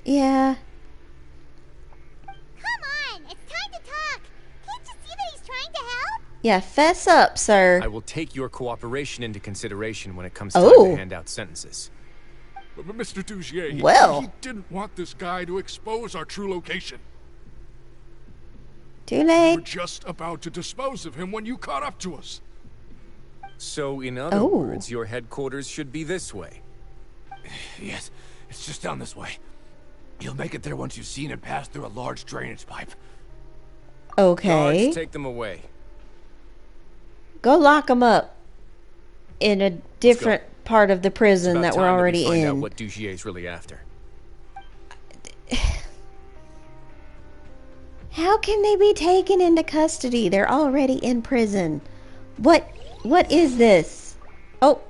Yeah. Come on, it's time to talk. Can't you see that he's trying to help? Yeah, fess up, sir. I will take your cooperation into consideration when it comes time to hand out sentences. But Mr. Dugier, Well. he didn't want this guy to expose our true location. Too late. We were just about to dispose of him when you caught up to us. So, in other words, your headquarters should be this way. Yes, it's just down this way. You'll make it there once you've seen it pass through a large drainage pipe. Okay. Guards, take them away. Go lock them up in a different part of the prison that we're already find in. out what Dugier's really after. How can they be taken into custody? They're already in prison. What is this? Oh.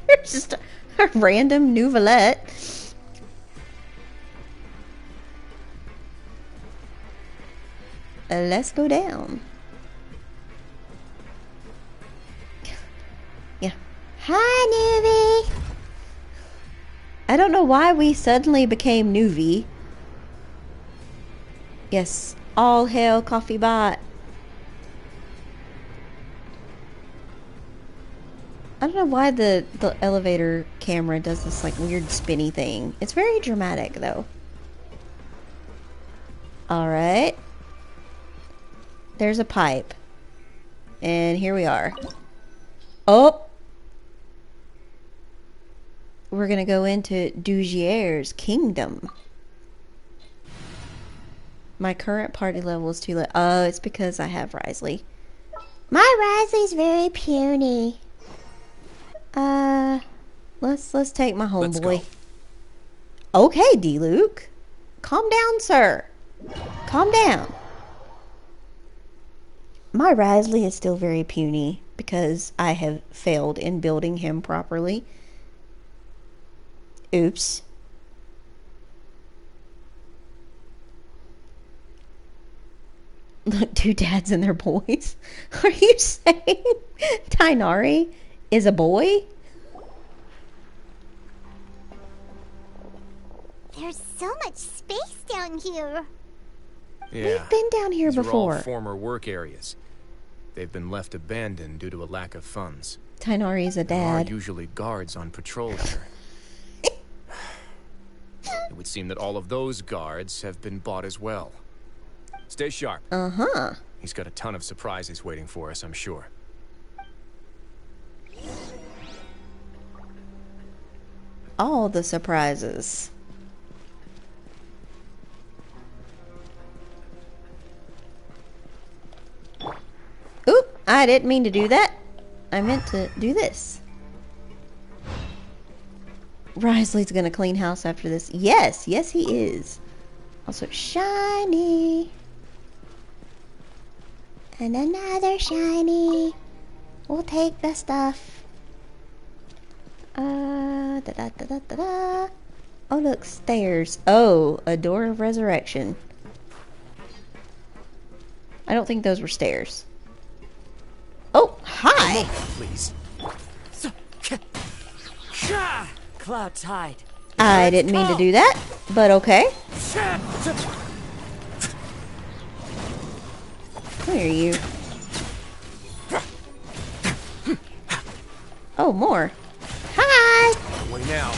There's just a random nouvelette. Let's go down. Yeah. Hi, Newbie. I don't know why we suddenly became Newbie. Yes, all hail Coffee Bot. I don't know why the elevator camera does this like weird spinny thing. It's very dramatic though. Alright. There's a pipe. And here we are. Oh! We're gonna go into Dugier's kingdom. My current party level is too low. Oh, it's because I have Risley. My Risley's very puny. Let's take my homeboy. Okay, D-Luke. Calm down, sir. Calm down. My Risley is still very puny because I have failed in building him properly. Oops. Look, two dads and their boys. Are you saying Tainari is a boy? There's so much space down here. Yeah. We've been down here These before. are all former work areas. They've been left abandoned due to a lack of funds. Tainari is a There are dad. usually guards on patrol here. It would seem that all of those guards have been bought as well. Stay sharp. Uh-huh. He's got a ton of surprises waiting for us, I'm sure. All the surprises. Oop, I didn't mean to do that. I meant to do this. Risley's gonna clean house after this. Yes, yes he is. Also shiny. And another shiny. We'll take the stuff. Da da da da da da. Oh look, stairs. Oh, a door of resurrection. I don't think those were stairs. Oh, hi! Please. Cloud tide. I didn't mean to do that, but okay. Where are you? Oh, more. Hi! Way now.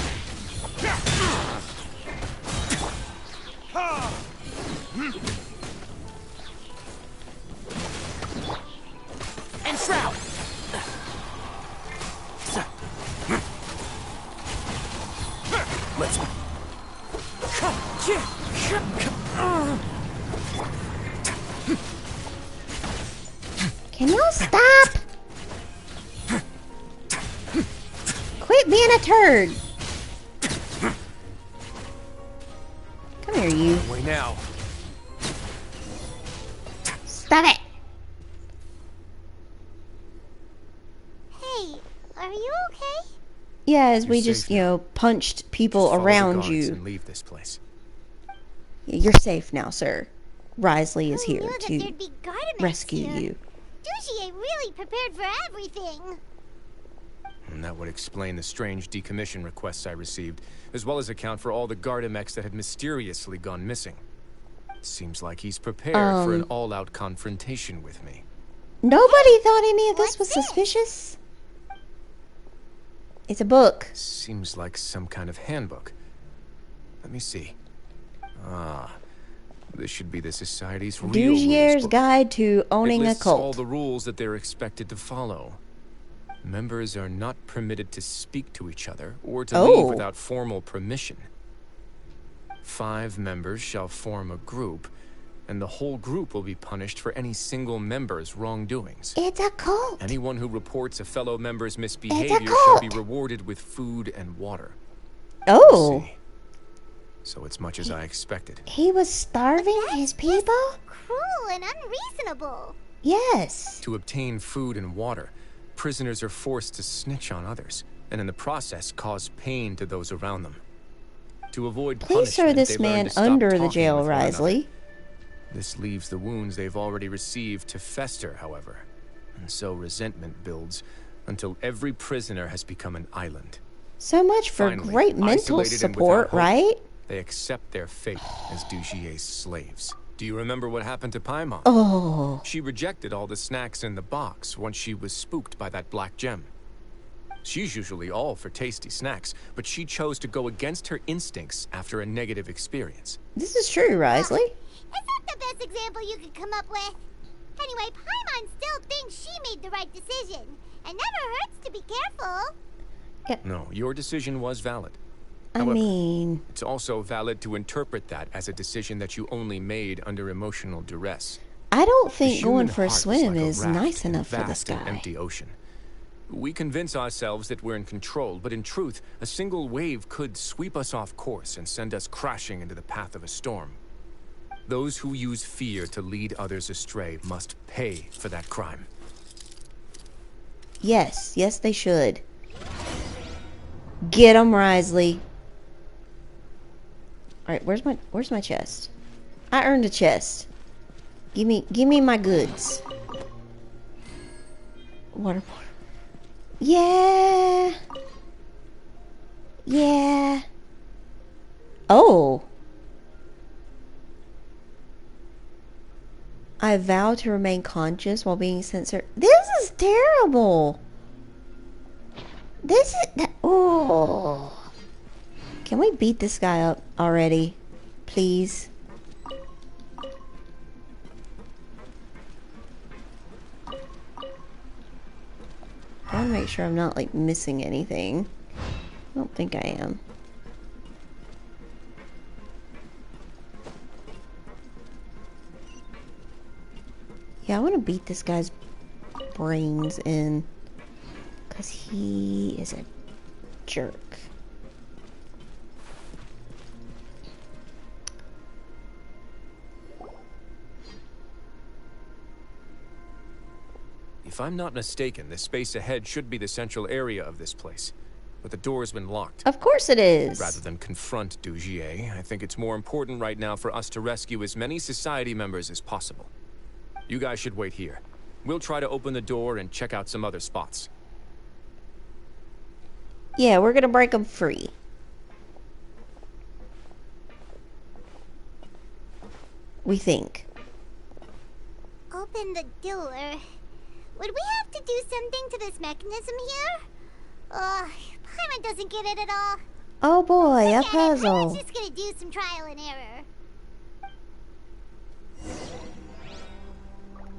And shroud. Let's. Can y'all stop? Quit being a turd. Come here, you. Wait now. Stop it. Hey, are you okay? Yeah, as we just, punched people around you. And leave this place. You're safe now, sir. Risley is here to rescue you. Dugier really prepared for everything. And that would explain the strange decommission requests I received, as well as account for all the Gardamex that had mysteriously gone missing. Seems like he's prepared for an all-out confrontation with me. Nobody thought any of this was suspicious. It's a book. Seems like some kind of handbook. Let me see. Ah, this should be the Society's real Dugier's Guide to Owning it a lists Cult. all the rules that they're expected to follow. Members are not permitted to speak to each other or to leave without formal permission. 5 members shall form a group, and the whole group will be punished for any single member's wrongdoings. It's a cult. Anyone who reports a fellow member's misbehavior shall be rewarded with food and water. Oh. So it's much as I expected. He was starving his people? Cruel and unreasonable. Yes. To obtain food and water, prisoners are forced to snitch on others, and in the process cause pain to those around them. To avoid Please throw punishment, this they learn man to stop under the talking jail, with one another. Risley. This leaves the wounds they've already received to fester, however, and so resentment builds until every prisoner has become an island. So much for Finally, great mental isolated and support, without hope, right? They accept their fate as Dugier's slaves. Do you remember what happened to Paimon? Oh. She rejected all the snacks in the box once she was spooked by that black gem. She's usually all for tasty snacks, but she chose to go against her instincts after a negative experience. This is true, Risley. Is that the best example you could come up with? Anyway, Paimon still thinks she made the right decision. It never hurts to be careful. No, your decision was valid. I mean... It's also valid to interpret that as a decision that you only made under emotional duress. I don't think The going human for a heart swim like a is raft nice in enough for this vast and guy. empty ocean. We convince ourselves that we're in control, but in truth, a single wave could sweep us off course and send us crashing into the path of a storm. Those who use fear to lead others astray must pay for that crime. Yes, yes they should. Get him, Risley. Alright, where's my chest? I earned a chest. Give me my goods. Water bottle. Yeah. Yeah. Oh. I vow to remain conscious while being censored. This is terrible. This is... Oh. Can we beat this guy up already? Please. I want to make sure I'm not, like, missing anything. I don't think I am. Yeah, I want to beat this guy's brains in. Because he is a jerk. If I'm not mistaken, the space ahead should be the central area of this place. But the door's been locked. Of course it is. Rather than confront Dugier, I think it's more important right now for us to rescue as many society members as possible. You guys should wait here. We'll try to open the door and check out some other spots. Yeah, we're gonna break them free. We think. Open the door. Would we have to do something to this mechanism here? Paimon doesn't get it at all. Oh boy, a Paimon's puzzle. just gonna do some trial and error.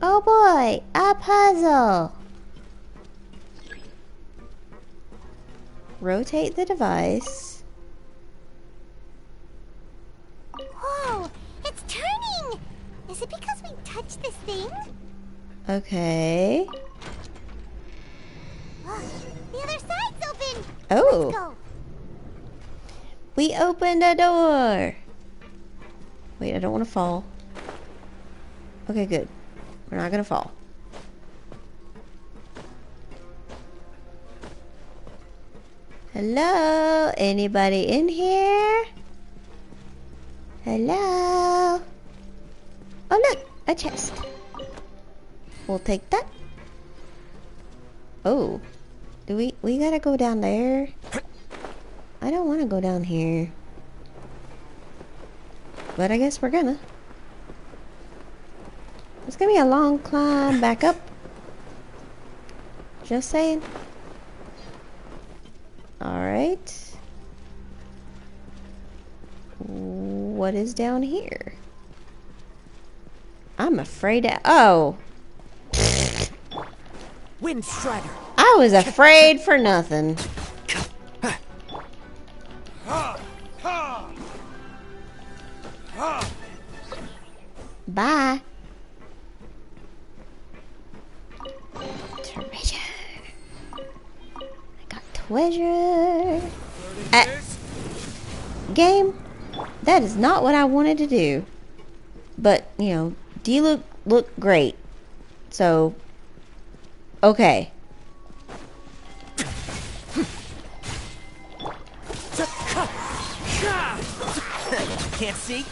Oh boy, a puzzle. Rotate the device. Whoa, it's turning! Is it because we touched this thing? Okay. The other side's open. Oh. Let's go. We opened a door. Wait, I don't want to fall. Okay, good. We're not gonna fall. Hello? Anybody in here? Hello? Oh, look! A chest. We'll take that. Oh. Do we gotta go down there? I don't want to go down here. But I guess we're gonna. It's gonna be a long climb back up. Just saying. Alright. What is down here? I'm afraid of... Oh. Wind Strider. I was afraid for nothing. Bye. Treasure. I got treasure. Game, that is not what I wanted to do. But, you know, D-Luke looked great. So, okay. Can't see.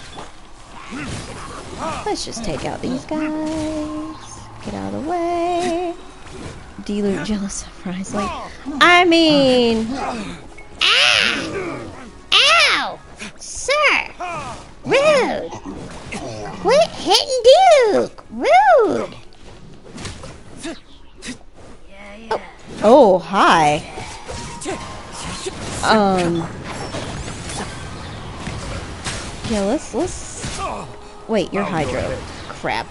Let's just take out these guys. Get out of the way. D-Luke jealous of Risley. I mean... Ow! Ow! Sir! Rude! Quit hitting Duke! Rude! Oh, hi. Yeah, let's... Wait, you're Hydro. Crap.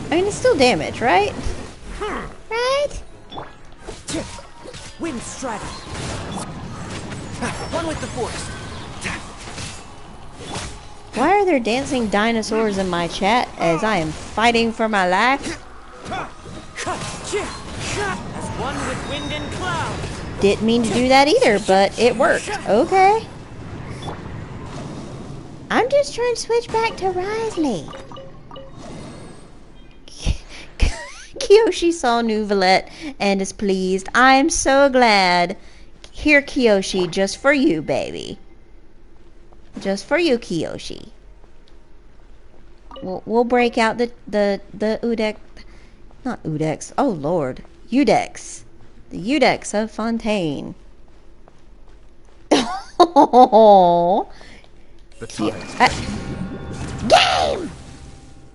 I mean, it's still damage, right? Right? Wind Strider. One with the force. Why are there dancing dinosaurs in my chat as I am fighting for my life? As one with wind and cloud. Didn't mean to do that either, but it worked. Okay. I'm just trying to switch back to Risley. Kiyoshi saw Nuvalet and is pleased. I am so glad. Here, Kiyoshi, just for you, baby. Just for you, Kiyoshi. We'll break out the Udex. Not Udex. Oh, Lord. Udex. The Udex of Fontaine. Oh. Game!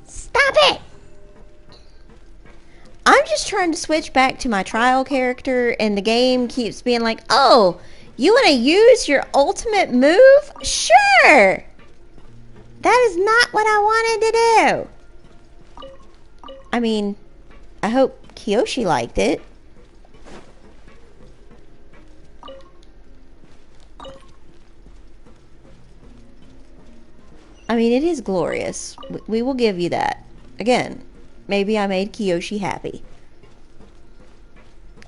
Stop it! I'm just trying to switch back to my trial character, and the game keeps being like, oh, you want to use your ultimate move? Sure! That is not what I wanted to do. I mean, I hope Kiyoshi liked it. I mean, it is glorious. We will give you that. Again, maybe I made Kiyoshi happy.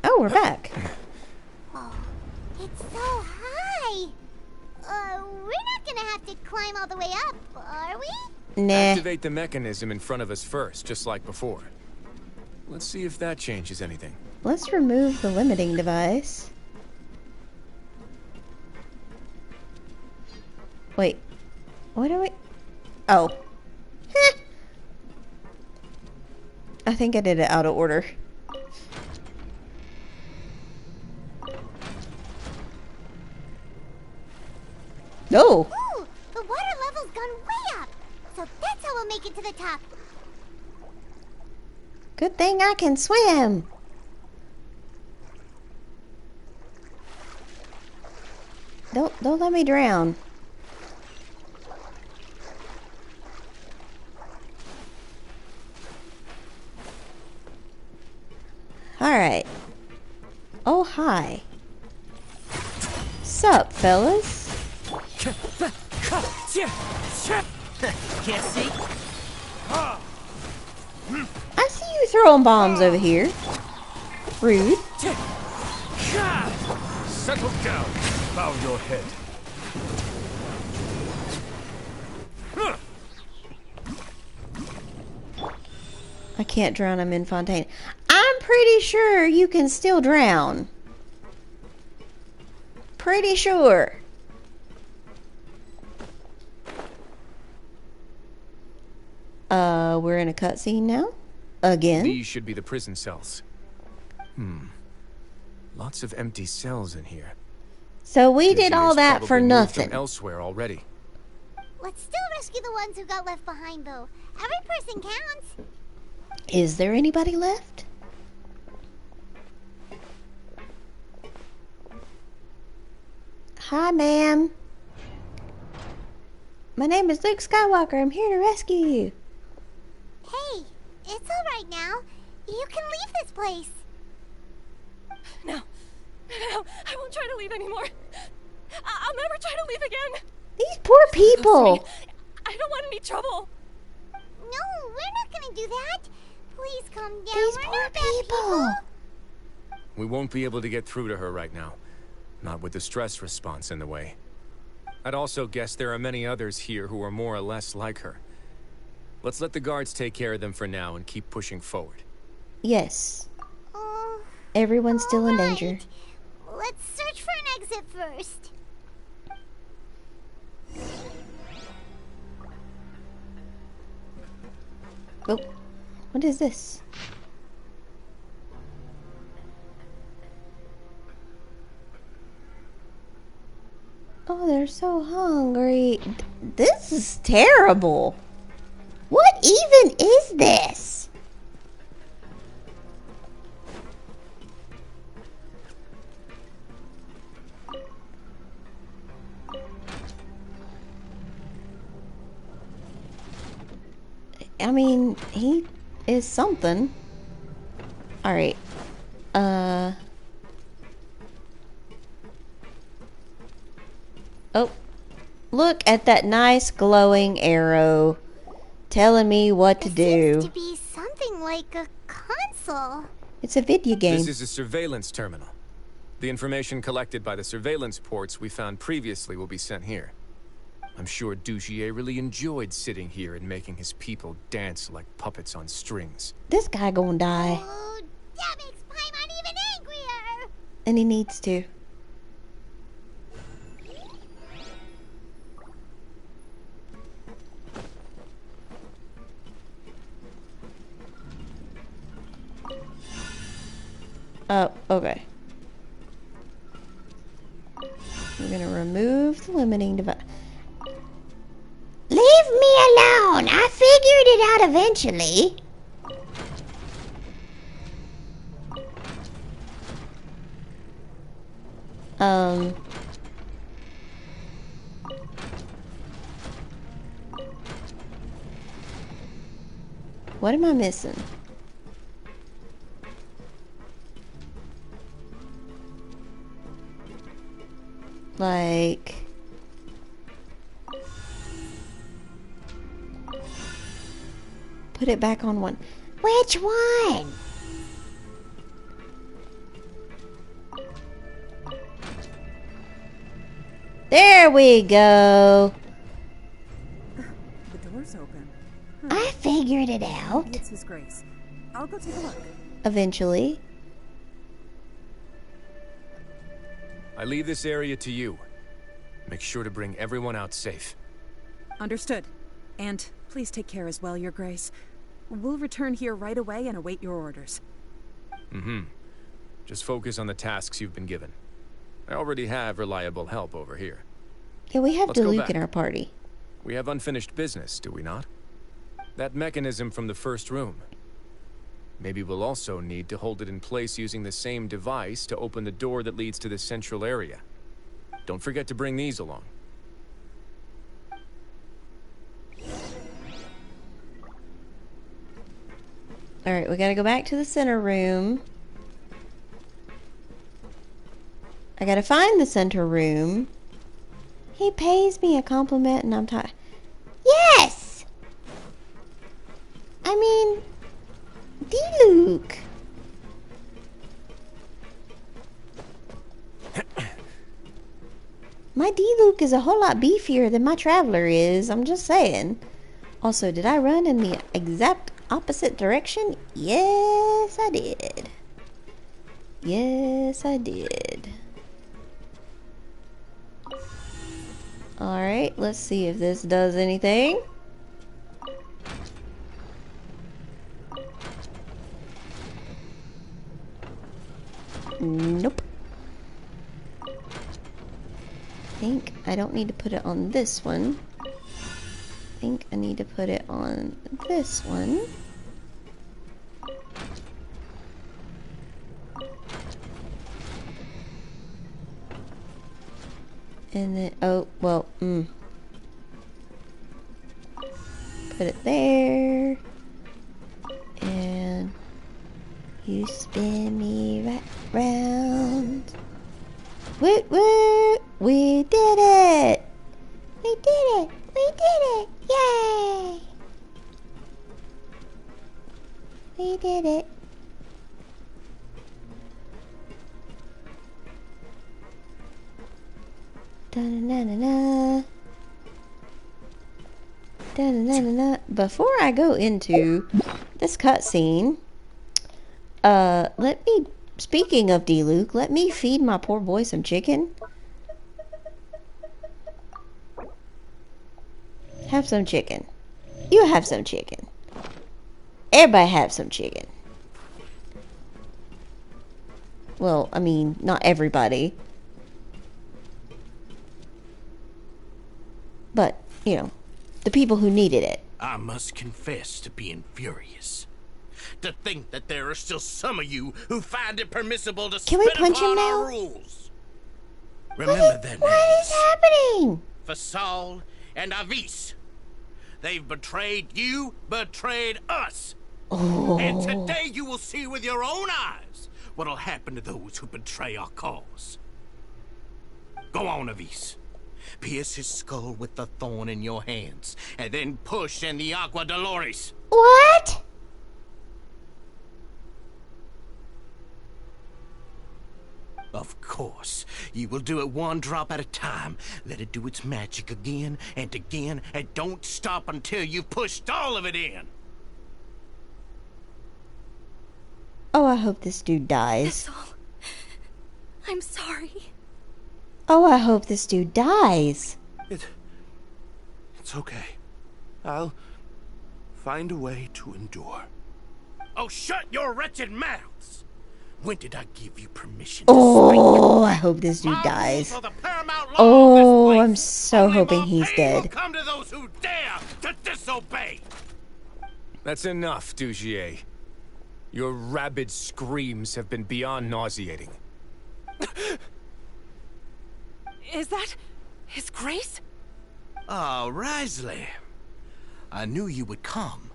Oh, we're back. Oh, it's so high. We're not gonna have to climb all the way up, are we? Nah. Activate the mechanism in front of us first, just like before. Let's see if that changes anything. Let's remove the limiting device. Wait. What do we... Oh. I think I did it out of order. No. Ooh, the water level's gone way up. So that's how we'll make it to the top. Good thing I can swim. Don't let me drown. Alright. Oh, hi. Sup, fellas? Can't see. throwing bombs over here. Rude. Settle down. Bow your head. I can't drown him in Fontaine. I'm pretty sure you can still drown. Pretty sure. We're in a cutscene now? Again? These should be the prison cells. Lots of empty cells in here. So we did all that for nothing. Them elsewhere already. Let's still rescue the ones who got left behind, though. Every person counts. Is there anybody left? Hi, ma'am. My name is Luke Skywalker. I'm here to rescue you. Hey, it's alright now. You can leave this place. No, I won't try to leave anymore. I'll never try to leave again. These poor people. I don't want any trouble. No, we're not gonna do that. Please calm down. These we're poor not bad people. We won't be able to get through to her right now. Not with the stress response in the way. I'd also guess there are many others here who are more or less like her. Let's let the guards take care of them for now and keep pushing forward. Yes. Everyone's still in danger. Let's search for an exit first. Oh, what is this? Oh, they're so hungry. This is terrible. What even is this? I mean, he is something. Alright. Oh. Look at that nice glowing arrow telling me what to do. Seems to be something like a console. It's a video game. This is a surveillance terminal. The information collected by the surveillance ports we found previously will be sent here. I'm sure Dugier really enjoyed sitting here and making his people dance like puppets on strings. This guy gonna die. Oh, that makes Paimon even angrier. And he needs to. Oh, okay. We're gonna remove the limiting device. Leave me alone. I figured it out eventually. What am I missing? Like... Put it back on one. Which one? There we go. The door's open. I figured it out. It's His Grace. I'll go take a look. Eventually. I leave this area to you. Make sure to bring everyone out safe. Understood. And please take care as well, Your Grace. We'll return here right away and await your orders. Just focus on the tasks you've been given. I already have reliable help over here. Yeah, we have Let's go Luke back. in our party. We have unfinished business, do we not? That mechanism from the first room. Maybe we'll also need to hold it in place using the same device to open the door that leads to the central area. Don't forget to bring these along. Alright, we gotta go back to the center room. I gotta find the center room. He pays me a compliment and I'm tired. Yes! I mean, D-Luke. My D-Luke is a whole lot beefier than my Traveler is. I'm just saying. Also, did I run in the exact opposite direction? Yes, I did. Yes, I did. Alright, let's see if this does anything. Nope. I think I don't need to put it on this one. I think I need to put it on this one. And then, oh, well, put it there. And you spin me right round. Woot woot! We did it! We did it! We did it! Yay! We did it. Da-na-na-na-na. Da-na-na-na-na. Before I go into this cutscene, let me, speaking of D-Luke, let me feed my poor boy some chicken. Have some chicken. You have some chicken. Everybody have some chicken. Well, I mean, not everybody. But, you know, the people who needed it. I must confess to being furious. To think that there are still some of you who find it permissible to Can we spit punch him upon now? our rules. Remember their names. What is happening? Fasal and Avis. They've betrayed you, betrayed us. Oh. And today you will see with your own eyes what'll happen to those who betray our cause. Go on, Avis. Pierce his skull with the thorn in your hands, and then push in the Agua Dolores. What? Of course. You will do it one drop at a time. Let it do its magic again and again, and don't stop until you've pushed all of it in. Oh, I hope this dude dies. I'm sorry. Oh, I hope this dude dies. It's okay. I'll find a way to endure. Oh, shut your wretched mouths! When did I give you permission to Oh, I hope this dude dies. Oh, I'm so hoping he's dead. Come to those who dare to disobey. That's enough, Dugier. Your rabid screams have been beyond nauseating. Is that His Grace? Oh, Risley. I knew you would come,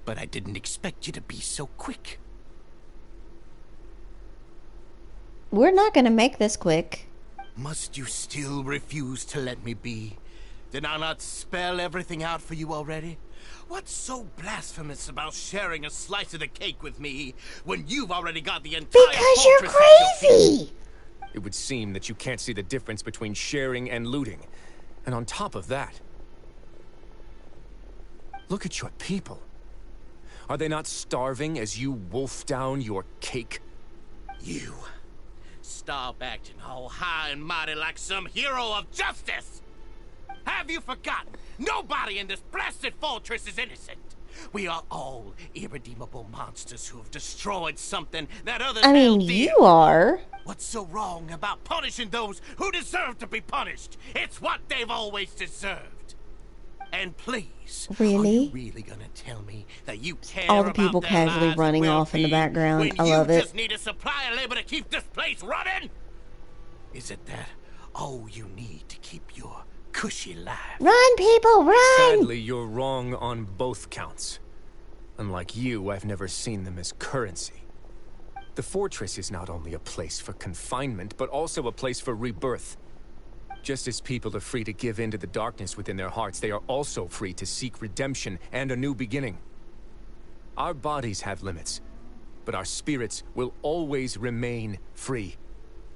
but I didn't expect you to be so quick. We're not gonna make this quick. Must you still refuse to let me be? Did I not spell everything out for you already? What's so blasphemous about sharing a slice of the cake with me when you've already got the entire Because you're fortress at your feet? crazy! It would seem that you can't see the difference between sharing and looting. And on top of that, look at your people. Are they not starving as you wolf down your cake? You. Stop acting all high and mighty like some hero of justice! Have you forgotten? Nobody in this blasted fortress is innocent. We are all irredeemable monsters who have destroyed something that others I mean, held dear. you are. What's so wrong about punishing those who deserve to be punished? It's what they've always deserved. And please, Really? are you really gonna tell me that you care All the people about their casually lives running and off in the well-being background. when I love you it. just need a supply of labor to keep this place running? Is it that all you need to keep your cushy life? Run, people, run! Sadly, you're wrong on both counts. Unlike you, I've never seen them as currency. The fortress is not only a place for confinement, but also a place for rebirth. Just as people are free to give in to the darkness within their hearts, they are also free to seek redemption and a new beginning. Our bodies have limits, but our spirits will always remain free.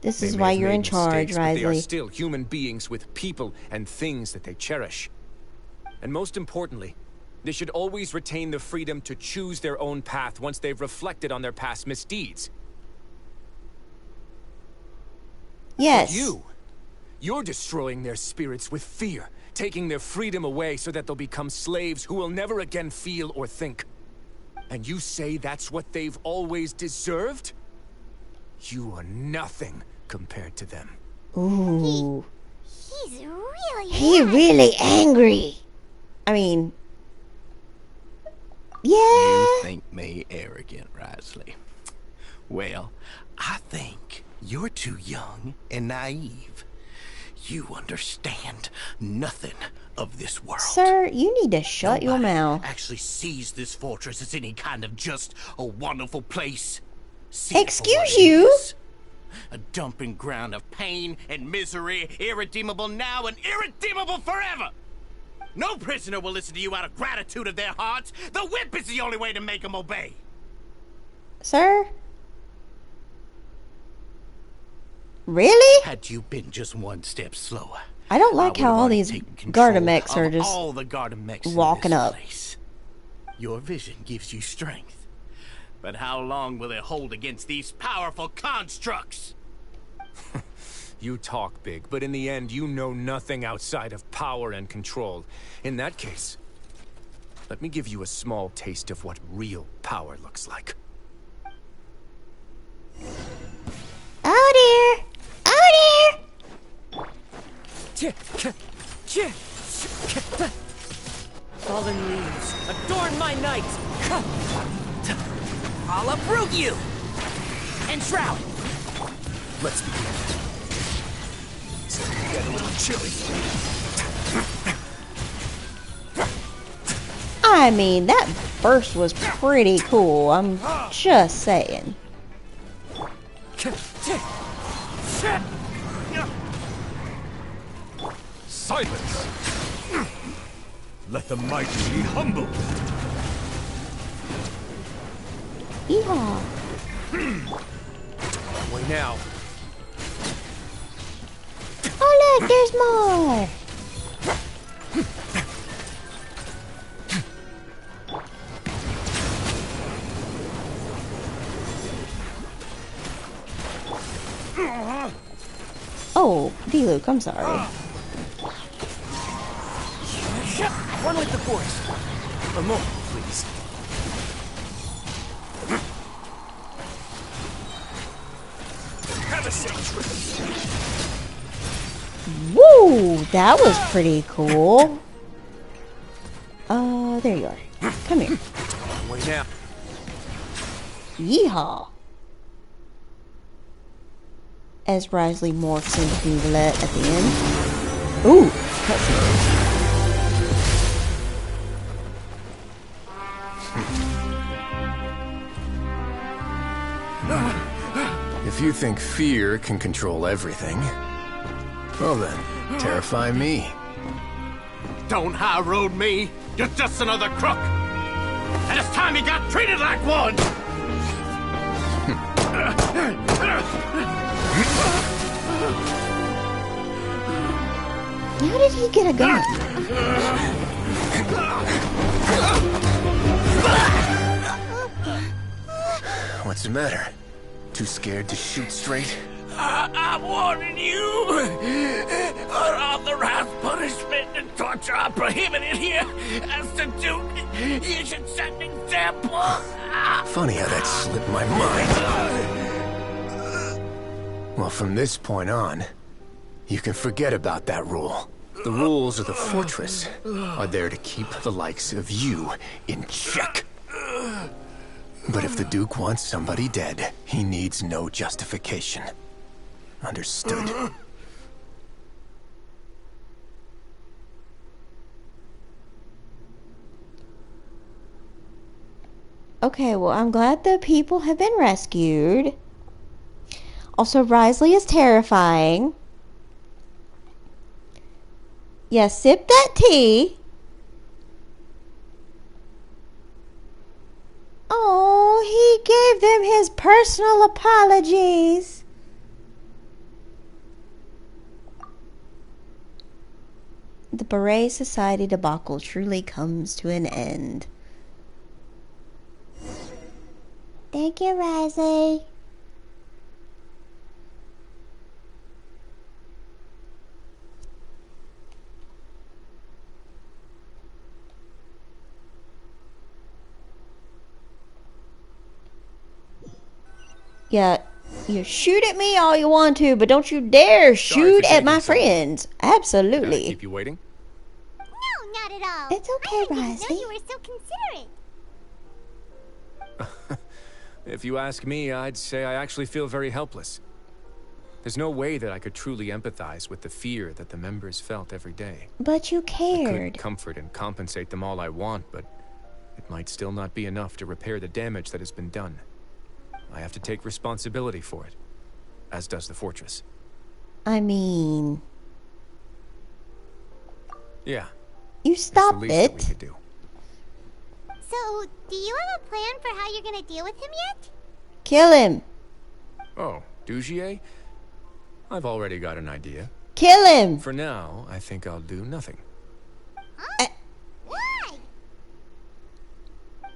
This They is may why have you're made in charge, mistakes, but they are Risley. still human beings with people and things that they cherish. And most importantly, they should always retain the freedom to choose their own path once they've reflected on their past misdeeds. Yes. But you're destroying their spirits with fear, taking their freedom away so that they'll become slaves who will never again feel or think. And you say that's what they've always deserved? You are nothing compared to them. Ooh. He's really He really angry. I mean, yeah. You think me arrogant, Risley? Well, I think you're too young and naive. You understand nothing of this world. Sir, you need to shut your mouth. Actually sees this fortress as any kind of just a wonderful place. Excuse you? A dumping ground of pain and misery, irredeemable now and irredeemable forever. No prisoner will listen to you out of gratitude of their hearts. The whip is the only way to make them obey. Sir? Really? Had you been just one step slower. I don't like how all these Gardamex are just all the Gardamex walking up. Your vision gives you strength. But how long will it hold against these powerful constructs? You talk big, but in the end, you know nothing outside of power and control. In that case, let me give you a small taste of what real power looks like. Oh dear! Oh dear! Fallen leaves, adorn my night! I'll uproot you! And shroud! Let's begin. It's gonna get a little chilly. I mean, that burst was pretty cool. I'm just saying. Silence! Let the mighty be humbled. Yeehaw. Wait now. Oh look, there's more! Oh, D-Luke, I'm sorry. One with the force. A moment, please. Have a safe trip. Woo! That was pretty cool. There you are. Come here. Wait now. Yeehaw. As Risley morphs into Doodlette at the end. Ooh, cutscene. If you think fear can control everything, well then, terrify me. Don't high road me. You're just another crook. And it's time you got treated like one. How did he get a gun? What's the matter? Too scared to shoot straight? I'm warning you. Unauthorized punishment and torture are prohibited here. As the Duke, you should set an example. Funny how that slipped my mind. Well, from this point on, you can forget about that rule. The rules of the fortress are there to keep the likes of you in check. But if the Duke wants somebody dead, he needs no justification. Understood. Okay, well, I'm glad the people have been rescued. Also, Risley is terrifying. Yeah, sip that tea. Oh, he gave them personal apologies. The Beret Society debacle truly comes to an end. Thank you, Risley. Yeah, you shoot at me all you want to, but don't you dare shoot at my friends. Absolutely. Did I keep you waiting? No, not at all. It's okay, I Risley. didn't know you were so considerate. If you ask me, I'd say I actually feel very helpless. There's no way that I could truly empathize with the fear that the members felt every day. But you I cared. could comfort and compensate them all I want, but it might still not be enough to repair the damage that has been done. I have to take responsibility for it, as does the fortress. I mean... Yeah. You stopped it's the least it. that we could do. So, do you have a plan for how you're gonna deal with him yet? Kill him. Oh, Dugier? I've already got an idea. Kill him. For now, I think I'll do nothing. Huh? Why?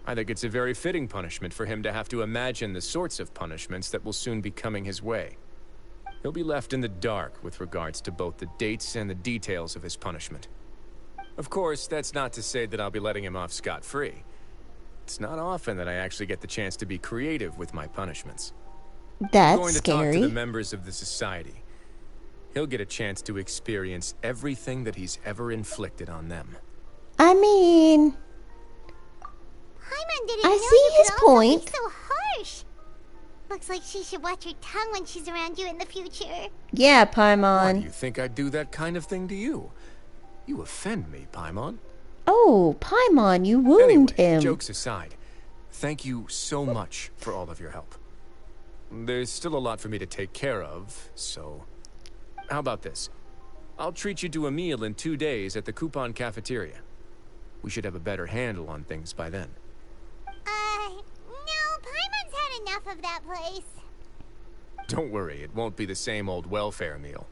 I think it's a very fitting punishment for him to have to imagine the sorts of punishments that will soon be coming his way. He'll be left in the dark with regards to both the dates and the details of his punishment. Of course, that's not to say that I'll be letting him off scot-free. It's not often that I actually get the chance to be creative with my punishments. That's I'm going to scary. talk to the members of the society. He'll get a chance to experience everything that he's ever inflicted on them. I mean... Paimon didn't I know see you his could also point. be so harsh. Looks like she should watch her tongue when she's around you in the future. Yeah, Why do Paimon. you think I'd do that kind of thing to you? You offend me, Paimon. Oh, Paimon, you wound Anyway, him. jokes aside, thank you so much for all of your help. There's still a lot for me to take care of, so... How about this? I'll treat you to a meal in 2 days at the Coupon Cafeteria. We should have a better handle on things by then. No, Paimon's had enough of that place. Don't worry, it won't be the same old welfare meal.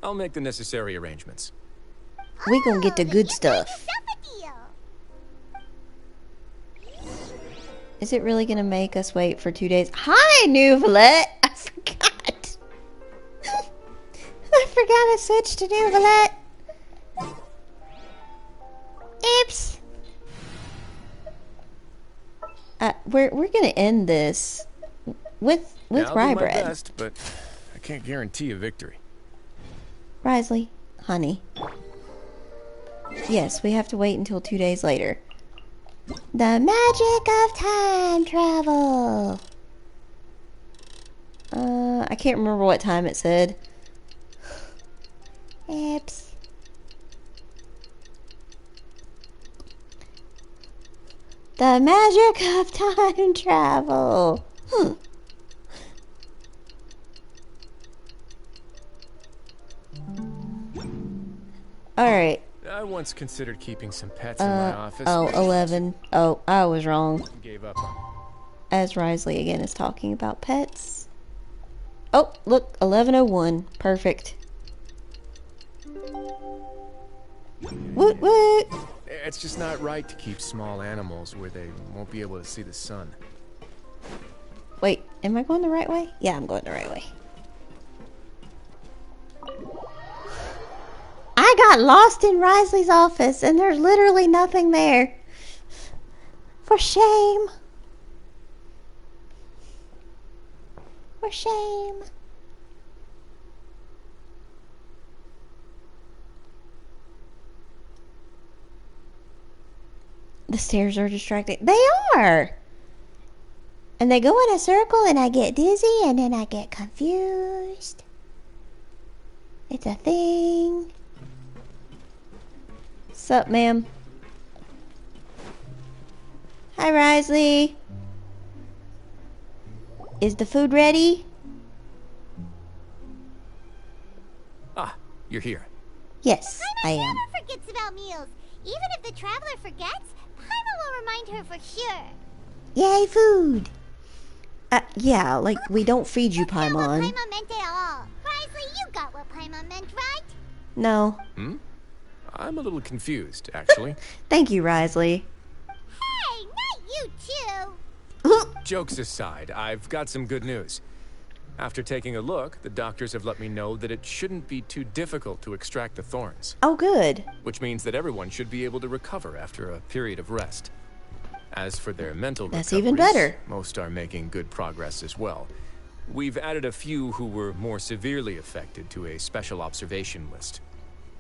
I'll make the necessary arrangements. We gonna get the good stuff. Is it really gonna make us wait for 2 days? Hi, Nouvelette! I forgot. I forgot I switched to Nouvelette. Oops. We're gonna end this with I'll do my Wrio-bread. best, but I can't guarantee a victory. Risley, honey. Yes, we have to wait until 2 days later. The magic of time travel. I can't remember what time it said. Oops. The magic of time travel. Alright. I once considered keeping some pets in my office. Oh, 11. Oh, I was wrong. Gave up on. As Risley again is talking about pets. Oh, look, 11:01. Perfect. Woot woot! It's just not right to keep small animals where they won't be able to see the sun. Wait, am I going the right way? Yeah, I'm going the right way. I got lost in Risley's office and there's literally nothing there. For shame. For shame. The stairs are distracting. They are. And they go in a circle and I get dizzy and then I get confused. It's a thing. Sup, ma'am? Hi, Risley. Is the food ready? Ah, you're here. Yes, I am. Paimon never forgets about meals. Even if the traveler forgets, Paimon will remind her for sure. Yay, food. Yeah, like, we don't feed you Paimon. That's not what Paimon meant at all. Risley, you got what Paimon meant, right? No. I'm a little confused, actually. Thank you, Risley. Hey, not you too. Jokes aside, I've got some good news. After taking a look, the doctors have let me know that it shouldn't be too difficult to extract the thorns. Oh, good. Which means that everyone should be able to recover after a period of rest. As for their mental That's recoveries, even better. most are making good progress as well. We've added a few who were more severely affected to a special observation list.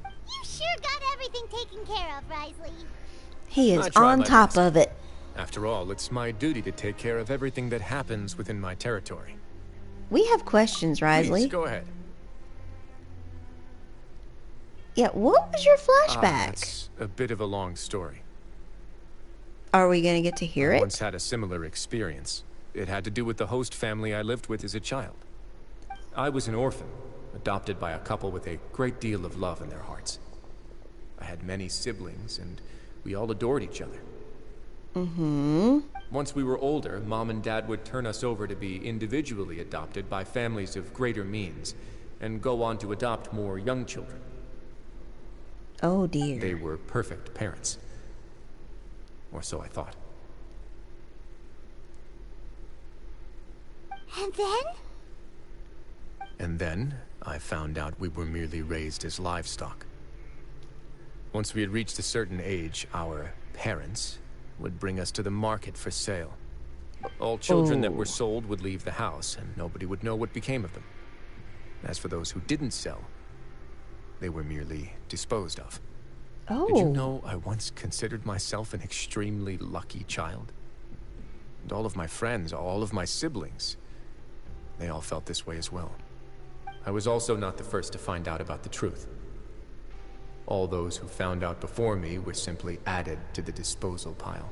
You sure got everything taken care of, Risley. He is on top of it. After all, it's my duty to take care of everything that happens within my territory. We have questions, Risley. Please, go ahead. Yeah, what was your flashback? It's a bit of a long story. Are we going to get to hear I it? once had a similar experience. It had to do with the host family I lived with as a child. I was an orphan, adopted by a couple with a great deal of love in their hearts. I had many siblings, and we all adored each other. Once we were older, Mom and Dad would turn us over to be individually adopted by families of greater means, and go on to adopt more young children. Oh dear. They were perfect parents. Or so I thought. And then? And then, I found out we were merely raised as livestock. Once we had reached a certain age, our parents would bring us to the market for sale. All children that were sold would leave the house, and nobody would know what became of them. As for those who didn't sell, they were merely disposed of. Did you know I once considered myself an extremely lucky child? And all of my friends, all of my siblings, they all felt this way as well. I was also not the first to find out about the truth. All those who found out before me were simply added to the disposal pile.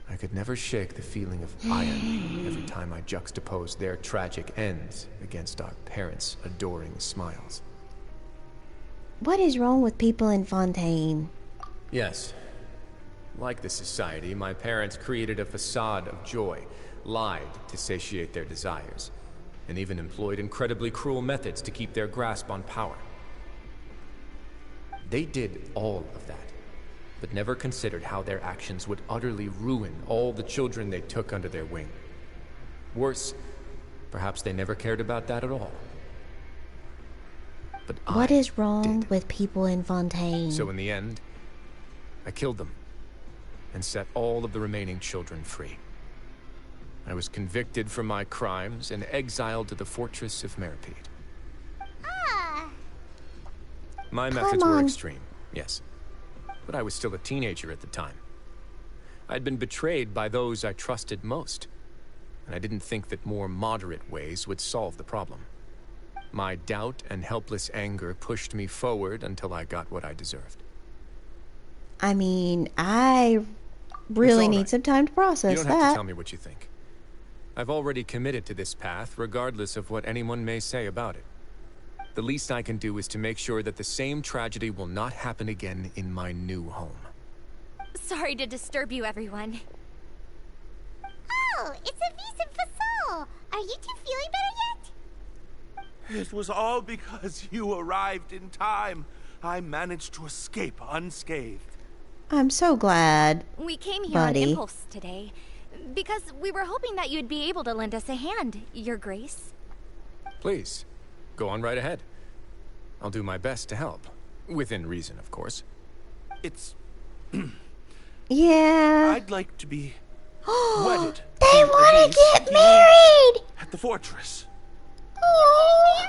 I could never shake the feeling of irony every time I juxtaposed their tragic ends against our parents' adoring smiles. What is wrong with people in Fontaine? Yes. Like the society, my parents created a facade of joy, lied to satiate their desires, and even employed incredibly cruel methods to keep their grasp on power. They did all of that, but never considered how their actions would utterly ruin all the children they took under their wing. Worse, perhaps they never cared about that at all. But what is wrong with people in Fontaine? So in the end, I killed them and set all of the remaining children free. I was convicted for my crimes and exiled to the fortress of Meripede. My methods were extreme, yes. But I was still a teenager at the time. I'd been betrayed by those I trusted most, and I didn't think that more moderate ways would solve the problem. My doubt and helpless anger pushed me forward until I got what I deserved. I mean, I really need some time to process that. You don't have to tell me what you think. I've already committed to this path, regardless of what anyone may say about it. The least I can do is to make sure that the same tragedy will not happen again in my new home. Sorry to disturb you, everyone. Oh, it's a vis and fasol. Are you two feeling better yet? It was all because you arrived in time. I managed to escape unscathed. I'm so glad, We came here buddy. on impulse today, because we were hoping that you'd be able to lend us a hand, Your Grace. Please, go on right ahead. I'll do my best to help. Within reason, of course. It's... Yeah. I'd like to be wedded. They want to get married! At the fortress. Oh,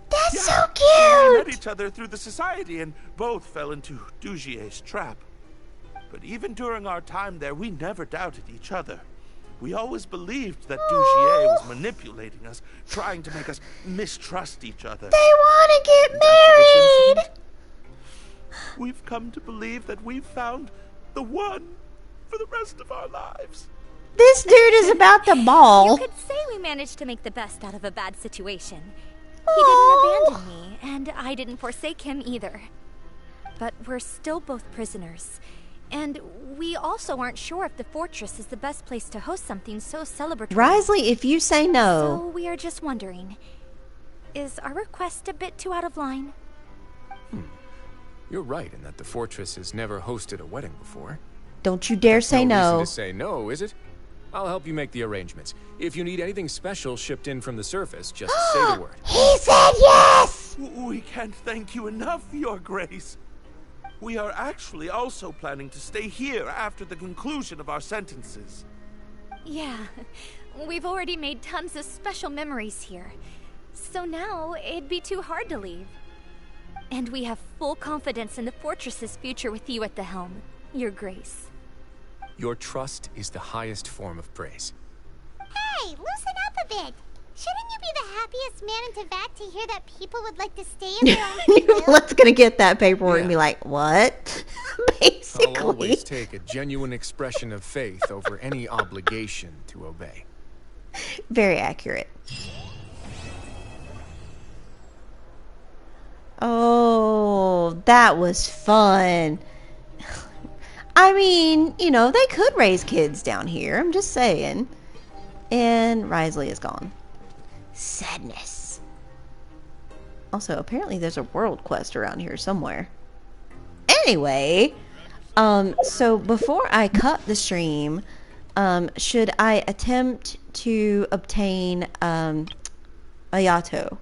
that's so We met cute! each other through the society and both fell into Dugier's trap. But even during our time there, we never doubted each other. We always believed that Dugier was manipulating us, trying to make us mistrust each other. They want to get married! We've come to believe that we've found the one for the rest of our lives. This dude is about to ball. You could say we managed to make the best out of a bad situation. He didn't abandon me, and I didn't forsake him either. But we're still both prisoners, And we also aren't sure if the fortress is the best place to host something so celebratory. Risley, if you say no... So we are just wondering, is our request a bit too out of line? You're right in that the fortress has never hosted a wedding before. Don't you dare say no. No reason to say no, is it? I'll help you make the arrangements. If you need anything special shipped in from the surface, just say the word. He said yes! We can't thank you enough, Your Grace. We are actually also planning to stay here after the conclusion of our sentences. Yeah, we've already made tons of special memories here. So now, it'd be too hard to leave. And we have full confidence in the fortress's future with you at the helm, Your Grace. Your trust is the highest form of praise. Hey, loosen up a bit. Shouldn't you be the happiest man in Teyvat to hear that people would like to stay in their own Let's gonna get that paperwork and be like, what? Basically. I'll always take a genuine expression of faith over any obligation to obey. Very accurate. Oh, that was fun. I mean, you know, they could raise kids down here. I'm just saying. And Risley is gone. Sadness. Also, apparently there's a world quest around here somewhere. Anyway, so before I cut the stream, should I attempt to obtain a Yato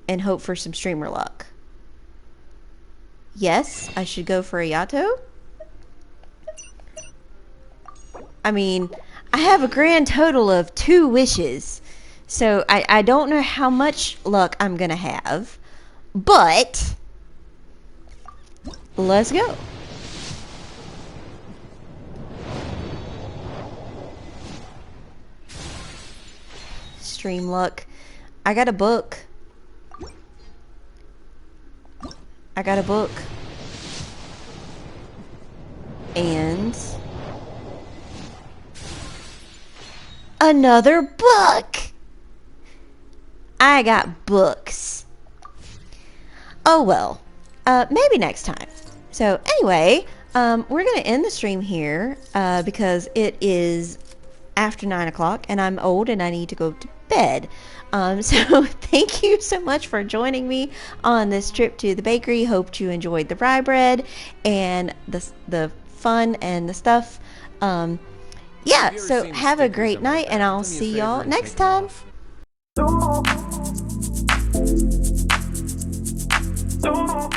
and hope for some streamer luck? Yes, I should go for a Yato. I mean, I have a grand total of 2 wishes. So I don't know how much luck I'm going to have. But let's go. Stream luck. I got a book. I got a book. And another book. I got books. Oh well. Maybe next time. So anyway, we're gonna end the stream here because it is after 9 o'clock and I'm old and I need to go to bed. So thank you so much for joining me on this trip to the bakery. Hope you enjoyed the Wrio-bread and the fun and the stuff. Yeah, so have a great night and I'll see y'all next time. Don't